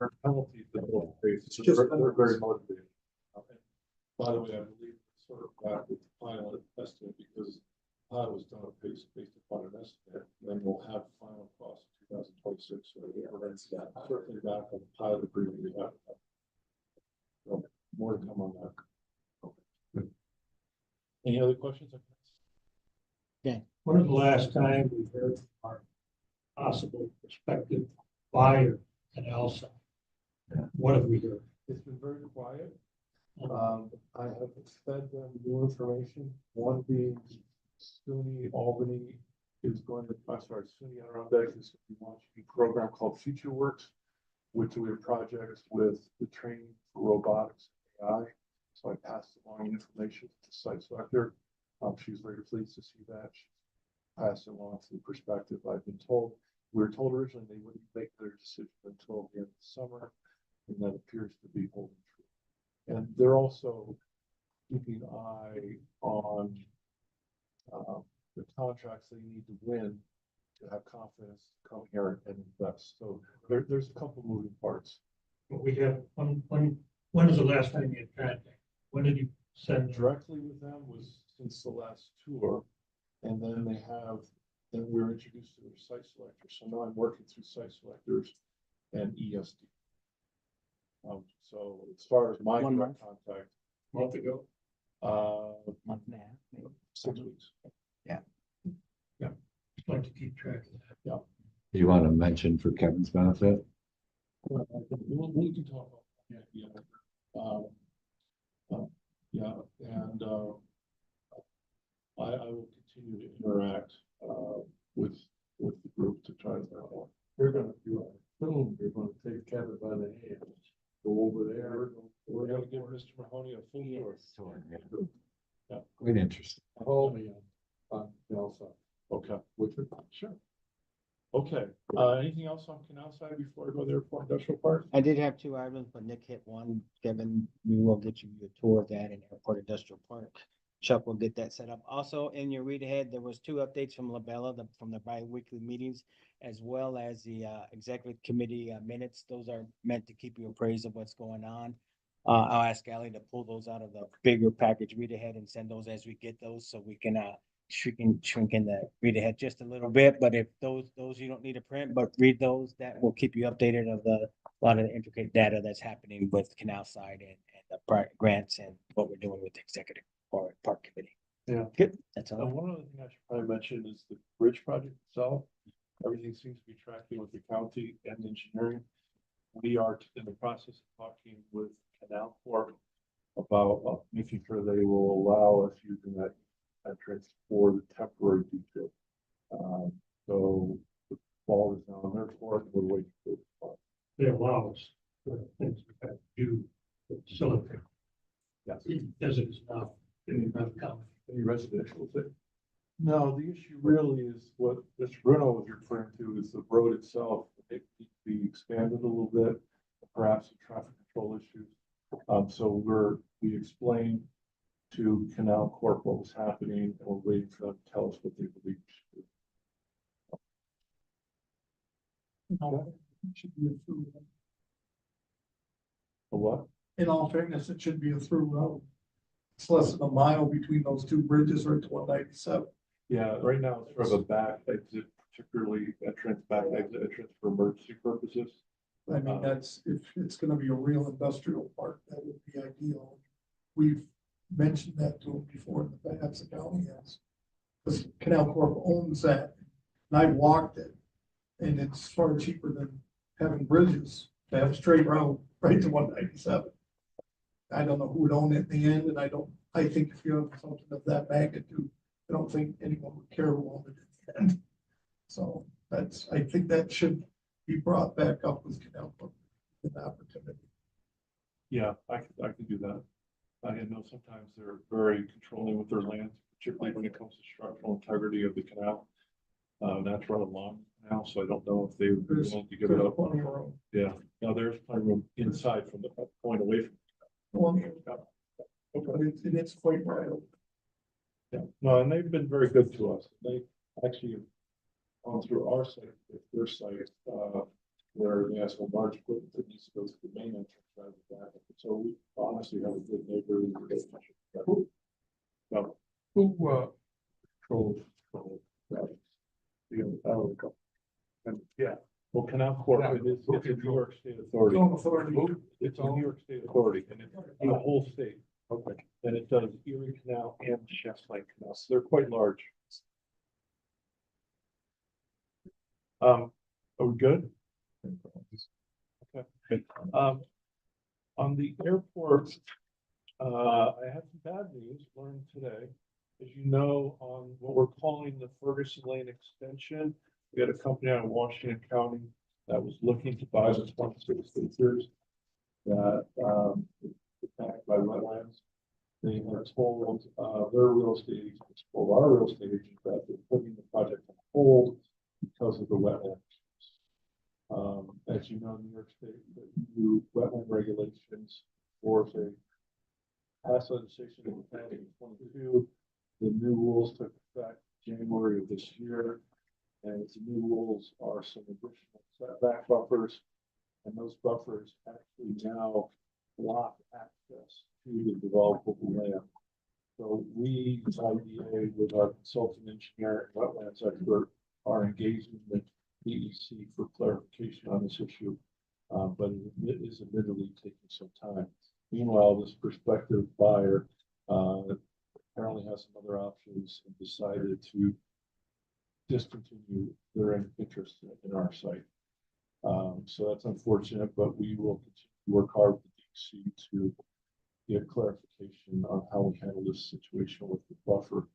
Or penalties that will face. It's just, they're very motivated. By the way, I believe it's sort of back with the final estimate because pilot was done based upon an estimate, then we'll have final cost in 2026. So we're certainly back on the pilot agreement we have. So more to come on that. Okay. Any other questions? When was the last time we heard from our possible prospective buyer at Elsa? What have we heard? It's been very quiet. I have fed them new information, one being SUNY Albany is going to, SUNY Adirondack is launching a program called Future Works, which we have projects with the training for robotics and AI. So I passed along information to the site selector. She's very pleased to see that. She passed it along to the perspective. I've been told, we were told originally they wouldn't make their decision until the end of the summer, and that appears to be holding true. And they're also keeping an eye on the contracts they need to win to have confidence to come here and invest. So there's a couple moving parts. But we have, when was the last time you had contact? When did you send? Directly with them was since the last tour, and then then we were introduced to their site selectors. So now I'm working through site selectors and ESD. So as far as my One direct contact, Month ago? Month and a half, maybe. 6 weeks. Like to keep track of that. Do you want to mention for Kevin's benefit? We can talk about that. And I will continue to interact with the group to try to. We're gonna do a film. We're gonna take Kevin by the hand, go over there. We're gonna give Mr. Mahoney a full tour. Yeah. Quite interesting. Call me on Elsa. Okay, sure. Okay, anything else on Canal Side before I go there for Industrial Park? I did have 2 items, but Nick hit one. Kevin, we will get you a tour of that in Airport Industrial Park. Chuck will get that set up. Also, in your read ahead, there was 2 updates from Labella, from the bi-weekly meetings, as well as the executive committee minutes. Those are meant to keep you appraised of what's going on. I'll ask Ally to pull those out of the bigger package read ahead and send those as we get those, so we can shrink in the read ahead just a little bit. But if those you don't need to print, but read those, that will keep you updated of a lot of the intricate data that's happening with Canal Side and the grants and what we're doing with the executive park committee. Yeah. Good. That's all. And one other thing I should probably mention is the bridge project itself. Everything seems to be tracking with the county and engineering. We are in the process of talking with Canal Corp about making sure they will allow us using that entrance for the temporary detail. So the ball is now on their court. We're waiting for the They allow us for things we have to do to facilitate. Yes. As it is now, in the county. Any residential thing? No, the issue really is what Mr. Bruno was referring to is the road itself. It needs to be expanded a little bit, perhaps some traffic control issues. So we explained to Canal Corp what was happening, and we're waiting for them to tell us what they believe we should do. A what? In all fairness, it should be a through road. It's less than a mile between those 2 bridges right to 197. Yeah, right now it's sort of a back exit, particularly back exit for emergency purposes. I mean, that's, if it's gonna be a real industrial park, that would be ideal. We've mentioned that to them before in the past, the county has. Because Canal Corp owns that, and I walked it, and it's far cheaper than having bridges to have a straight route right to 197. I don't know who would own it in the end, and I think if you have something of that magnitude, I don't think anyone would care who owned it in the end. So I think that should be brought back up with Canal Corp, an opportunity. Yeah, I can do that. I know sometimes they're very controlling with their lands, particularly when it comes to structural integrity of the canal. That's run along now, so I don't know if they would be There's, willing to give it there's up. plenty of room. Yeah, now there's plenty of room inside from the point away from. Plenty of- But it's quite wild. Yeah, no, and they've been very good to us. They actually have gone through our site, their site, where they ask a large equipment that needs to go to the main entrance rather than back. So we honestly have a good neighborly relationship. So, Who, controls that. And yeah, well, Canal Corp, it's a New York State authority. It's a New York State authority and it's in the whole state. Okay. And it does Erie Canal and Chef's Lake Canal, so they're quite large. Are we good? Okay. On the airport, I have some bad news learned today. As you know, on what we're calling the Ferguson Lane extension, we had a company out of Washington County that was looking to buy the 26 acres that is backed by wetlands. They have told their real estate agents, told our real estate agents that they're putting the project on hold because of the wetlands. As you know, New York State, the new wetland regulations force a past legislation in 2022. The new rules took effect January of this year, and the new rules are some additional setback buffers, and those buffers actually now block access to the developable land. So we, IDA, with our consultant engineer and wetlands expert, are engaging with DEC for clarification on this issue, but it is admittedly taking some time. Meanwhile, this prospective buyer apparently has some other options and decided to discontinue their interest in our site. So that's unfortunate, but we will continue to work hard with the DEC to get clarification on how we handle this situation with the buffer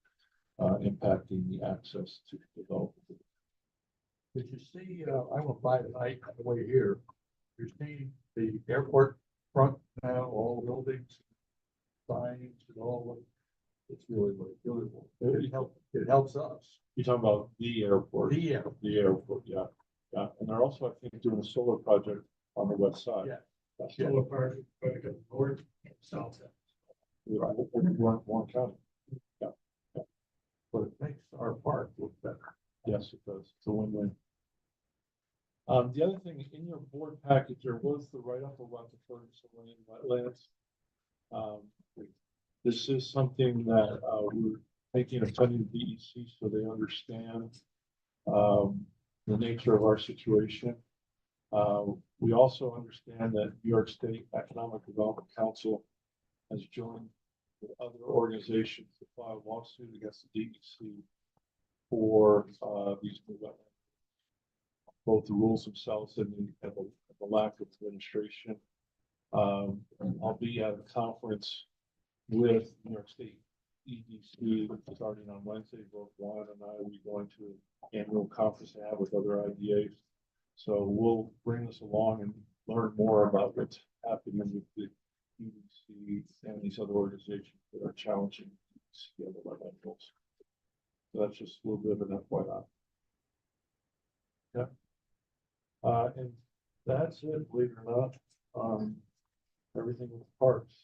impacting the access to developable. Did you see, I went by tonight on the way here, you see the airport front now, all buildings, signs and all, it's really, really beautiful. It helps us. You're talking about the airport? The airport. The airport, yeah. Yeah, and they're also, I think, doing a solar project on the west side. Yeah. That's still a part, going to go north and south. One county. But it makes our park look better. Yes, it does. It's a win-win. The other thing in your board package, there was the write-up about the Ferguson Lane wetlands. This is something that we're making a study of DEC so they understand the nature of our situation. We also understand that New York State Economic Development Council has joined with other organizations to file a lawsuit against the DEC for these new wetlands. Both the rules themselves and the lack of administration. I'll be at a conference with New York State EDC starting on Wednesday. Both Juan and I will be going to an annual conference to have with other IDAs. So we'll bring this along and learn more about what's happening with the EDC and these other organizations that are challenging the other wetland rules. So that's just a little bit of an FYI. Yeah. And that's it, believe it or not. Everything with parks.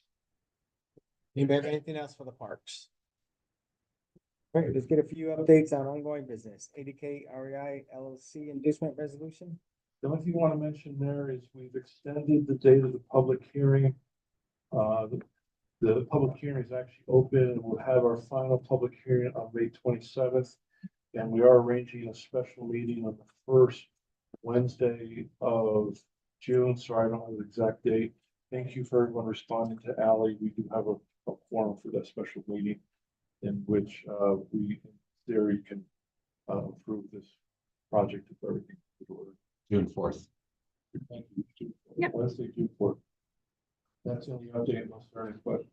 Anybody have anything else for the parks? All right, let's get a few updates on ongoing business. ADK REI LLC inducement resolution. The only thing I want to mention there is we've extended the date of the public hearing. The public hearing is actually open and we'll have our final public hearing on May 27th. And we are arranging a special meeting on the first Wednesday of June. Sorry, I don't have the exact date. Thank you for everyone responding to Ally. We do have a forum for that special meeting in which we, in theory, can approve this project if everything is in order. June 4th. Thank you. June 4th. Yep. Wednesday, June 4th. That's the only update unless there are any questions.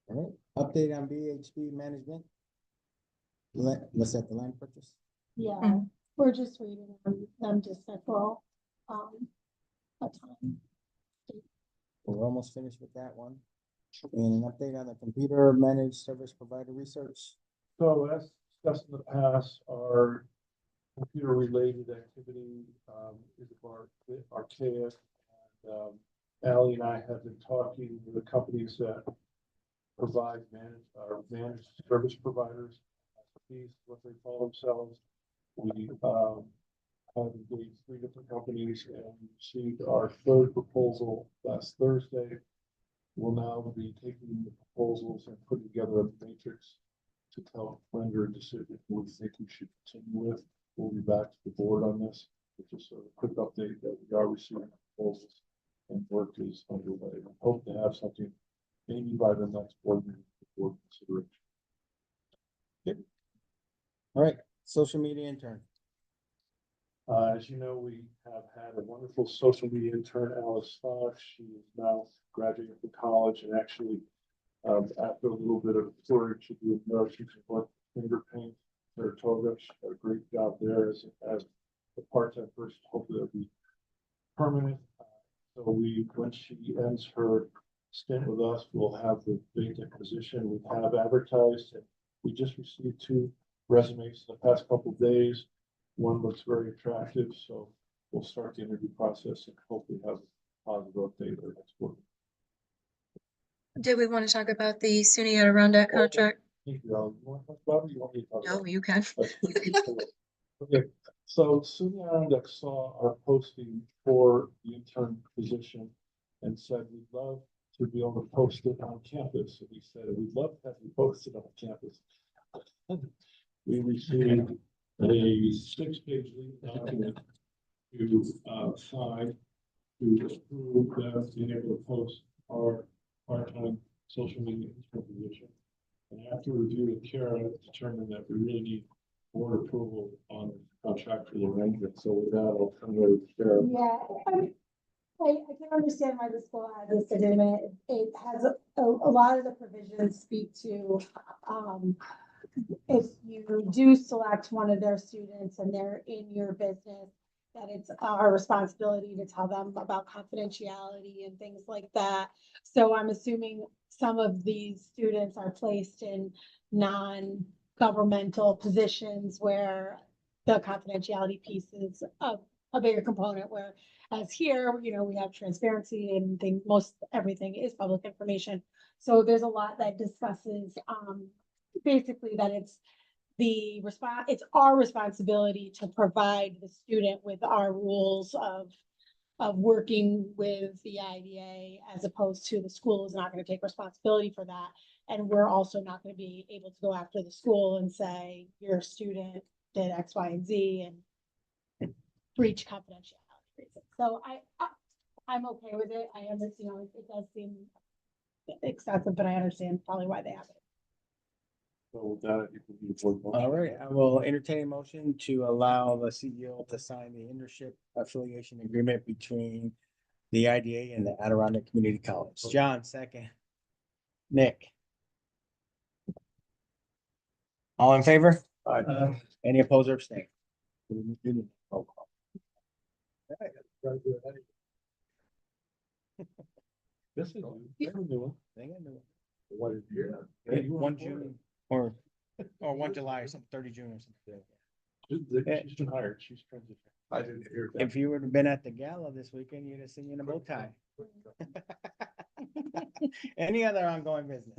All right, update on BHP management. What's that, the land purchase? Yeah, we're just waiting on them to settle, a time. We're almost finished with that one. And an update on the computer managed service provider research. So as discussed in the past, our computer-related activity is archaic. And Ally and I have been talking with the companies that provide managed service providers. These, what they call themselves. We have engaged 3 different companies and received our 3rd proposal last Thursday. We'll now be taking the proposals and putting together a matrix to tell render a decision who we think we should continue with. We'll be back to the board on this. It's just a quick update that we are receiving proposals and work is underway. We hope to have something maybe by the next board meeting for consideration. All right, social media intern. As you know, we have had a wonderful social media intern, Alice Fox. She is now graduating from college and actually, after a little bit of touring, she did she can finger paint Saratoga. She did a great job there as a part-time person. Hopefully it'll be permanent. So when she ends her stint with us, we'll have the vacant position. We have advertised and we just received 2 resumes in the past couple of days. One looks very attractive, so we'll start the interview process and hopefully have a positive update or next quarter. Did we want to talk about the SUNY Adirondack contract? Thank you, Alan. You want to talk about it? You want me to talk about No, it? you can. Okay, so SUNY Adirondack saw our posting for the intern position and said, we'd love to be able to post it on campus. So we said, we'd love to have you posted on campus. We received a 6-page legal document to sign to approve that being able to post our part-time social media intern position. And after review with Kara, determined that we really need board approval on contractual arrangement. So with that, I'll turn it over to Kara. Yeah, I can understand why the school has this agreement. It has a lot of the provisions speak to, if you do select one of their students and they're in your business, that it's our responsibility to tell them about confidentiality and things like that. So I'm assuming some of these students are placed in non-governmental positions where the confidentiality piece is a bigger component, where as here, you know, we have transparency and most everything is public information. So there's a lot that discusses basically that it's our responsibility to provide the student with our rules of working with the IDA, as opposed to the school is not going to take responsibility for that. And we're also not going to be able to go after the school and say, your student did X, Y, and Z and breach confidentiality reasons. So I'm okay with it. I understand, you know, it does seem excessive, but I understand probably why they have it. So with that, I think we'll be board motion. All right, I will entertain a motion to allow the CEO to sign the internship affiliation agreement between the IDA and the Adirondack Community College. John, second. Nick. All in favor? Any opposed or abstain? This is never new. What is here? 1 June or 1 July or something, 30 June or something. She's been hired. She's transitioning. I didn't hear that. If you would have been at the gala this weekend, you'd have seen you in a bow tie. Any other ongoing business?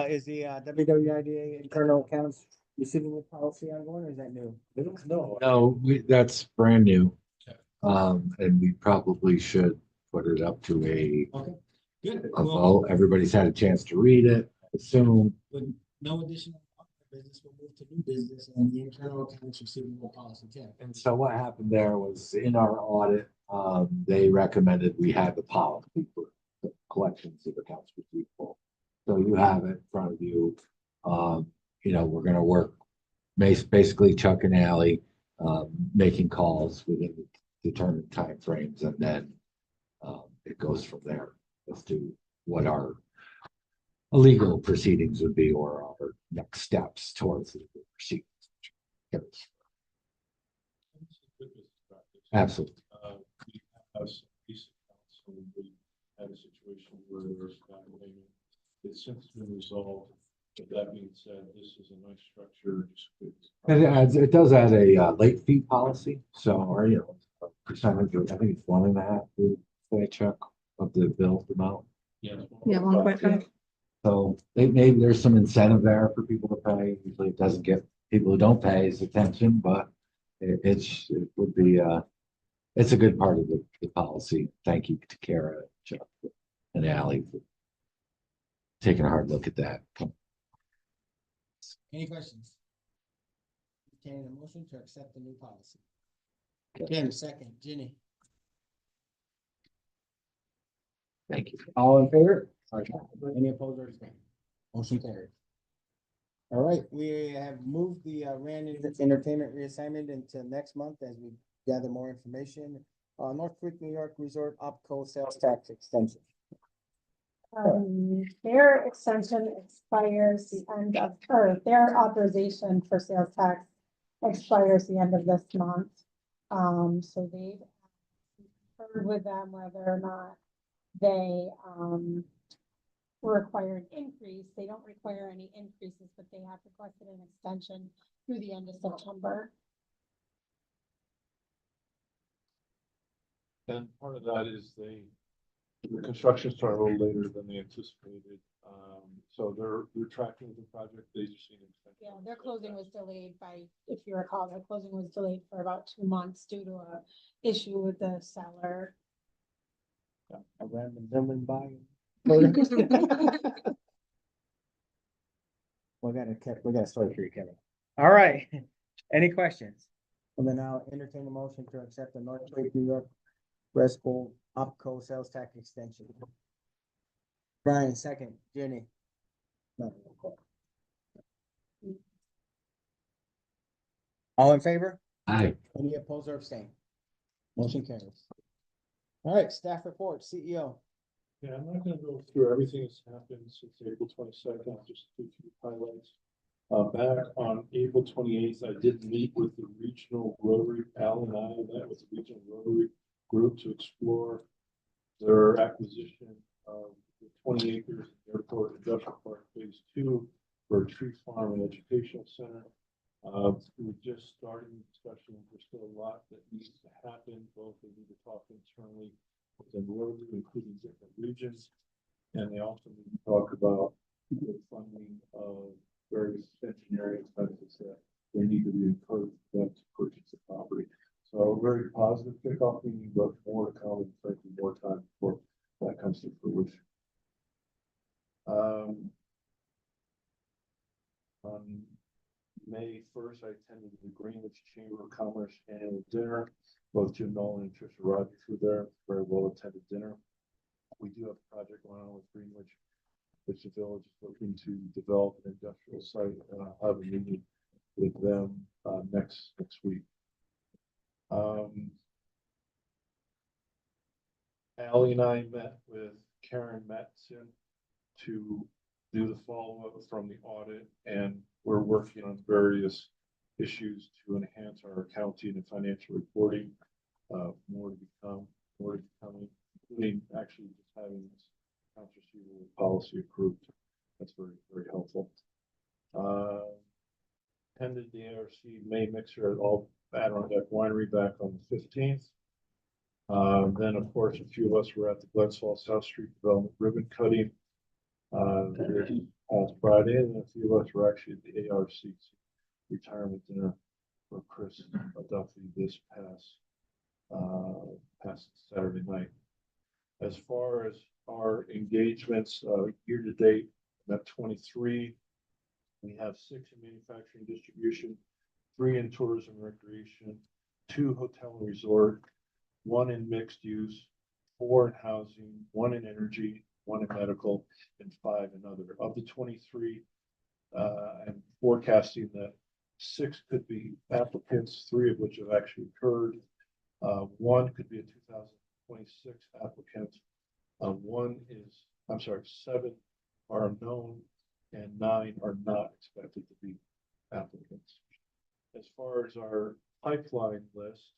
Is the WWIDA internal accounts receivable policy ongoing, or is that new? They don't know. No, that's brand new. And we probably should put it up to a Good. vote. Everybody's had a chance to read it, I assume. With no additional business, we'll move to new business and the internal accounts receivable policy 10. And so what happened there was in our audit, they recommended we had the policy for the collections of accounts receivable. So you have it in front of you. You know, we're gonna work basically Chuck and Ally, making calls within the determined timeframes, and then it goes from there as to what our legal proceedings would be or our next steps towards the proceedings. Absolutely. We have some piece of counsel. We had a situation where there was not payment. It's since been resolved. But that being said, this nice structure. It does add a late fee policy, so, or, you know, a percentage of, I think it's 1.5, they check of the bill amount. Yeah. Yeah, 1.5. So maybe there's some incentive there for people to pay. Usually it doesn't get people who don't pay his attention, but it would be, it's a good part of the policy. Thank you to Kara, Chuck, and Ally for taking a hard look at that. Any questions? Entertain a motion to accept the new policy. Ken, second, Ginny. Thank you. All in favor? Any opposed or abstained? Motion carried. All right, we have moved the Rand Entertainment reassignment into next month as we gather more information. North Creek, New York Resort Opco sales tax extension. Their extension expires the end of, or their authorization for sales tax expires the end of this month. So they've heard with them whether or not they, require an increase. They don't require any increases, but they have requested an extension through the end of September. And part of that is the construction started a little later than they anticipated. So they're tracking the project. They just need an extension. Yeah, their closing was delayed by, if you recall, their closing was delayed for about 2 months due to a issue with the seller. A random building buy. We got a story for you, Kevin. All right. Any questions? And then I'll entertain a motion to accept the North Creek, New York Resco Opco sales tax extension. Brian, second, Jenny. No. All in favor? Aye. Any opposed or abstain? Motion carries. All right, staff report, CEO. Yeah, I'm not gonna go through everything that's happened since April 22nd, I'll just do a few highlights. Back on April 28th, I did meet with the regional Rotary, Al and I met with the regional Rotary group to explore their acquisition of the 20 acres airport industrial park phase 2 for a tree farm and educational center. We're just starting discussion. There's still a lot that needs to happen. Both they need to talk internally within Rotary, including different regions. And they also need to talk about the funding of various engineering expenses that they need to be incurred for them to purchase the property. So very positive kickoff meeting, but more to come and frankly more time before that comes to fruition. On May 1st, I attended the Greenwich Chamber of Commerce annual dinner. Both Jim Nolan and Trisha Rogers were there. Very well attended dinner. We do have a project going on with Greenwich, which the village is looking to develop an industrial site, and I'll have a meeting with them next week. Ally and I met with Karen Matson to do the follow-up from the audit, and we're working on various issues to enhance our accounting and financial reporting. More to be coming, including actually just having this accounts receivable policy approved. That's very, very helpful. Attended the ARC May Mixer at All Adirondack Winery back on the 15th. Then, of course, a few of us were at the Glensfall South Street Development ribbon cutting this past Friday, and a few of us were actually at the ARC retirement dinner for Chris Duffy this past Saturday night. As far as our engagements, year to date, at 23, we have 6 in manufacturing distribution, 3 in tourism and recreation, 2 hotel and resort, 1 in mixed use, 4 in housing, 1 in energy, 1 in medical, and 5 in other. Of the 23, I'm forecasting that 6 could be applicants, 3 of which have actually occurred. 1 could be a 2026 applicant. 7 are known and 9 are not expected to be applicants. As far as our pipeline list,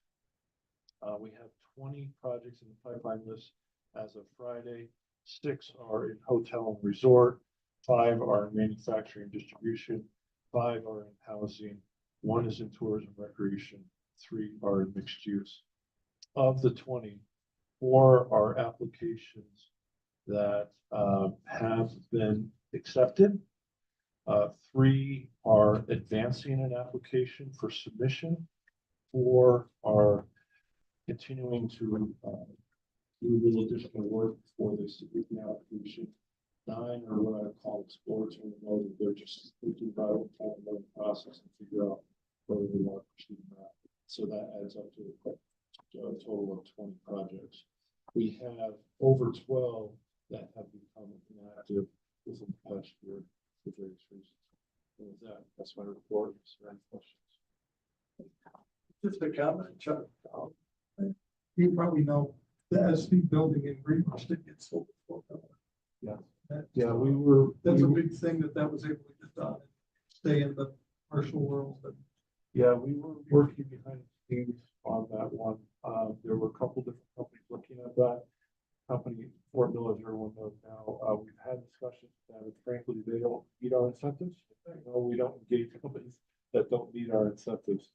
we have 20 projects in the pipeline list as of Friday. 6 are in hotel and resort, 5 are in manufacturing and distribution, 5 are in housing, 1 is in tourism recreation, 3 are in mixed use. Of the 20, 4 are applications that have been accepted. 3 are advancing an application for submission. 4 are continuing to do a little additional work before they submit the application. 9 are what I call exploratory mode. They're just thinking about it, kind of learn the process and figure out whether they want to proceed or not. So that adds up to a total of 20 projects. We have over 12 that have become inactive within the past year for various reasons. And with that, that's my report. Is there any questions? Just a comment, Chuck. You probably know the SV building in Greenbush that gets sold for $4. Yeah. That- Yeah, That's a big thing that was able to get done, stay in the commercial world. But yeah, we were working behind the scenes on that one. There were a couple different companies looking at that. Company, Fort Mill, as everyone knows now, we've had discussions that frankly, they don't meet our incentives. No, we don't engage companies that don't meet our incentives.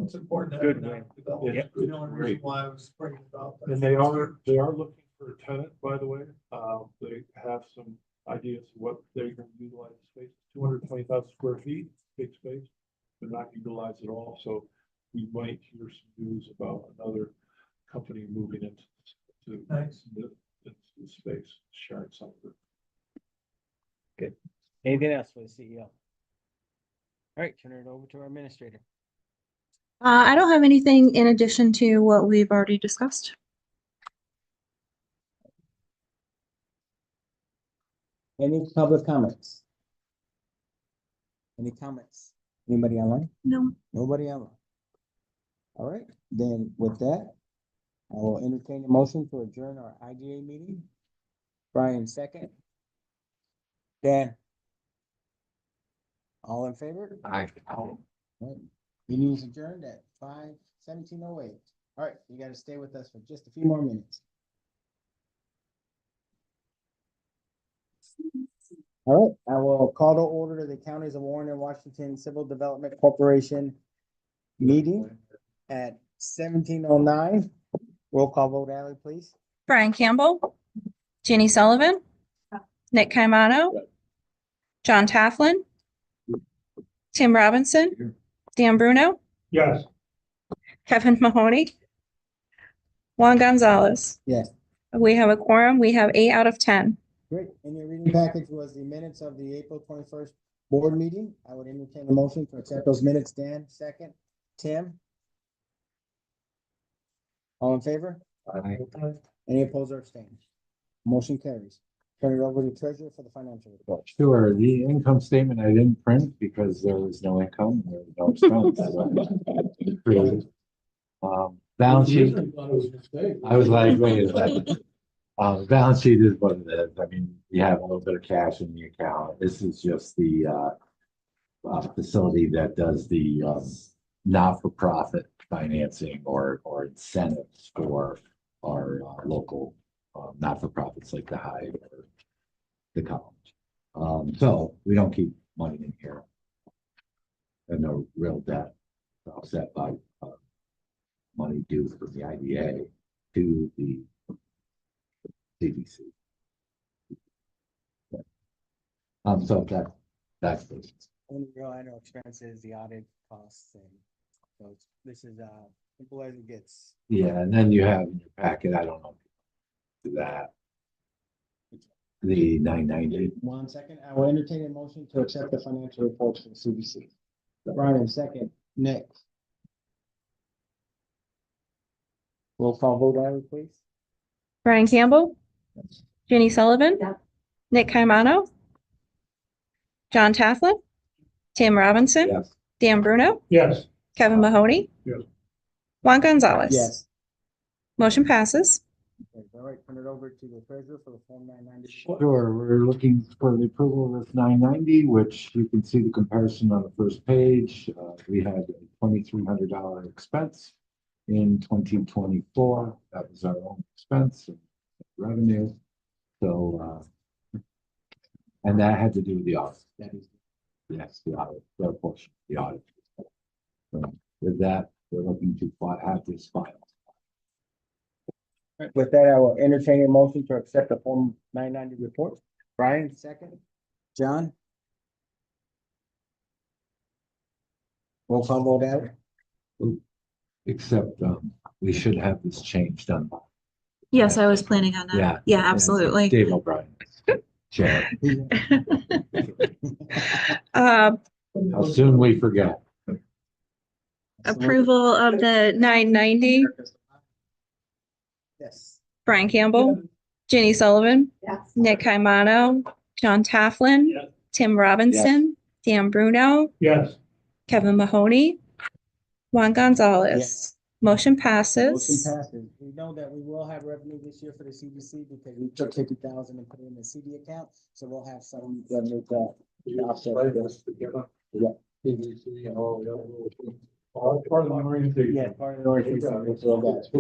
it's important to Good have way. that development. Yep. The only reason why I was bringing it up. And they are looking for a tenant, by the way. They have some ideas of what they're going to utilize the space. 220,000 square feet, big space, but not utilized at all. So we might hear some news about another company moving into Nice. the space, sharing some of it. Anything else for the CEO? All right, turn it over to our administrator. I don't have anything in addition to what we've already discussed. Any public comments? Any comments? Anybody online? No. Nobody online? All right, then with that, I will entertain a motion to adjourn our IGA meeting. Brian, second. Dan? All in favor? Aye. All right. Meeting is adjourned at 5:17:08. All right, you gotta stay with us for just a few more minutes. All right, I will call to order the Counties of Warren and Washington Civil Development Corporation meeting at 17:09. Roll call vote, Ally, please. Brian Campbell, Jenny Sullivan, Nick Caimano, John Tafflin, Tim Robinson, Dan Bruno, Yes. Kevin Mahoney, Juan Gonzalez. Yes. We have a quorum. We have 8 out of 10. Great. In your reading package was the minutes of the April 21st board meeting. I would entertain a motion to accept those minutes. Dan, second. Tim? All in favor? Aye. Any opposed or abstained? Motion carries. Turn it over to treasurer for the financial report. Sure, the income statement I didn't print because there was no income, there was no expense. Balance sheet, Usually thought it was a mistake. I was like, wait a second. The balance sheet is what it is. I mean, you have a little bit of cash in the account. This is just the facility that does the not-for-profit financing or incentives for our local not-for-profits like the Hive or the college. So we don't keep money in here. And no real debt offset by money due from the IDA to the CDC. So that's the Only real annual expenses, the audit costs, and so this is simple as it gets. yeah, and then you have in your packet, I don't know. That. The 990. 1 second, I will entertain a motion to accept the financial reports for the CDC. Brian, second. Nick? Roll call vote, Ally, please. Brian Campbell, Jenny Sullivan, Nick Caimano, John Tafflin, Tim Robinson, Yes. Dan Bruno, Yes. Kevin Mahoney, Yes. Juan Gonzalez. Yes. Motion passes. Okay, all right, turn it over to the treasurer for the Form 990. Sure, we're looking for the approval of this 990, which you can see the comparison on the first page. We had a $2,300 expense in 2024. That was our own expense and revenue. So And that had to do with the audit. That is, Yes, the audit, their portion, the audit. With that, we're looking to have this filed. with that, I will entertain a motion to accept the Form 990 report. Brian, second. John? Roll call vote out. Except, we should have this change done. Yes, I was planning on Yeah. that. Yeah, absolutely. Dave O'Brien. Chair. Um, How soon we forget. approval of the 990, Yes. Brian Campbell, Jenny Sullivan, Nick Caimano, John Tafflin, Yes. Tim Robinson, Dan Bruno, Yes. Kevin Mahoney, Juan Gonzalez. Yes. Motion Motion passes. passes. We know that we will have revenue this year for the CDC because we took 50,000 and put it in the CD account, so we'll have some revenue to offset this. Yeah. PVC and all the other. All part of the orientation. Yeah, part of the orientation, which we'll get.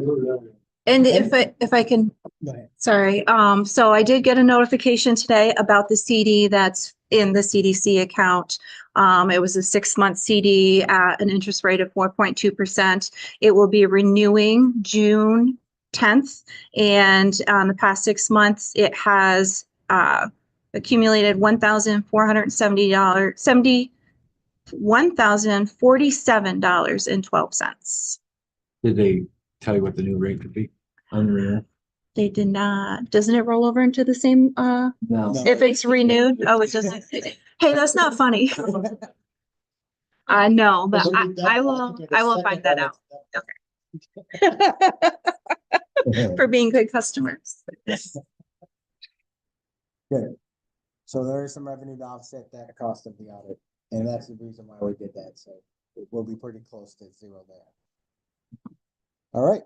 And if I can, Go ahead. sorry, so I did get a notification today about the CD that's in the CDC account. It was a 6-month CD at an interest rate of 4.2%. It will be renewing June 10th. And the past 6 months, it has accumulated $1,047.12. Did they tell you what the new rate could be? Unreal. They did not. Doesn't it roll over into the same, No. if it's renewed? Oh, it doesn't. Hey, that's not funny. I know, but I will find that out. For being good customers. Good. So there is some revenue to offset that cost of the audit, and that's the reason why we did that, so we'll be pretty close to zero there. All right.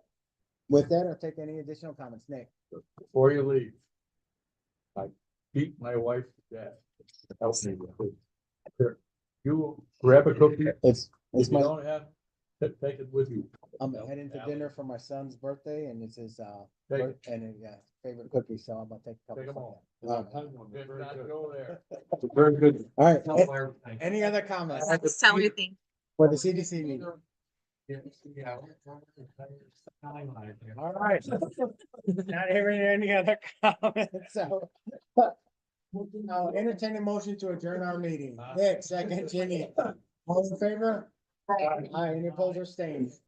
With that, I'll take any additional comments. Nick? Before you leave, I beat my wife to death. Help me with it. Here, you grab a cookie. It's If you my, don't have, take it with you. I'm heading to dinner for my son's birthday, and it's his, Take it. favorite cookie, so I'm gonna take a Take 'em couple. all. All If not, go there. Very good. right, any other comments Tell me anything. for the CDC meeting? All right. Not hearing any other comments, so. I'll entertain a motion to adjourn our meeting. Nick, second, Jenny. All in favor? Aye, any opposed or abstained?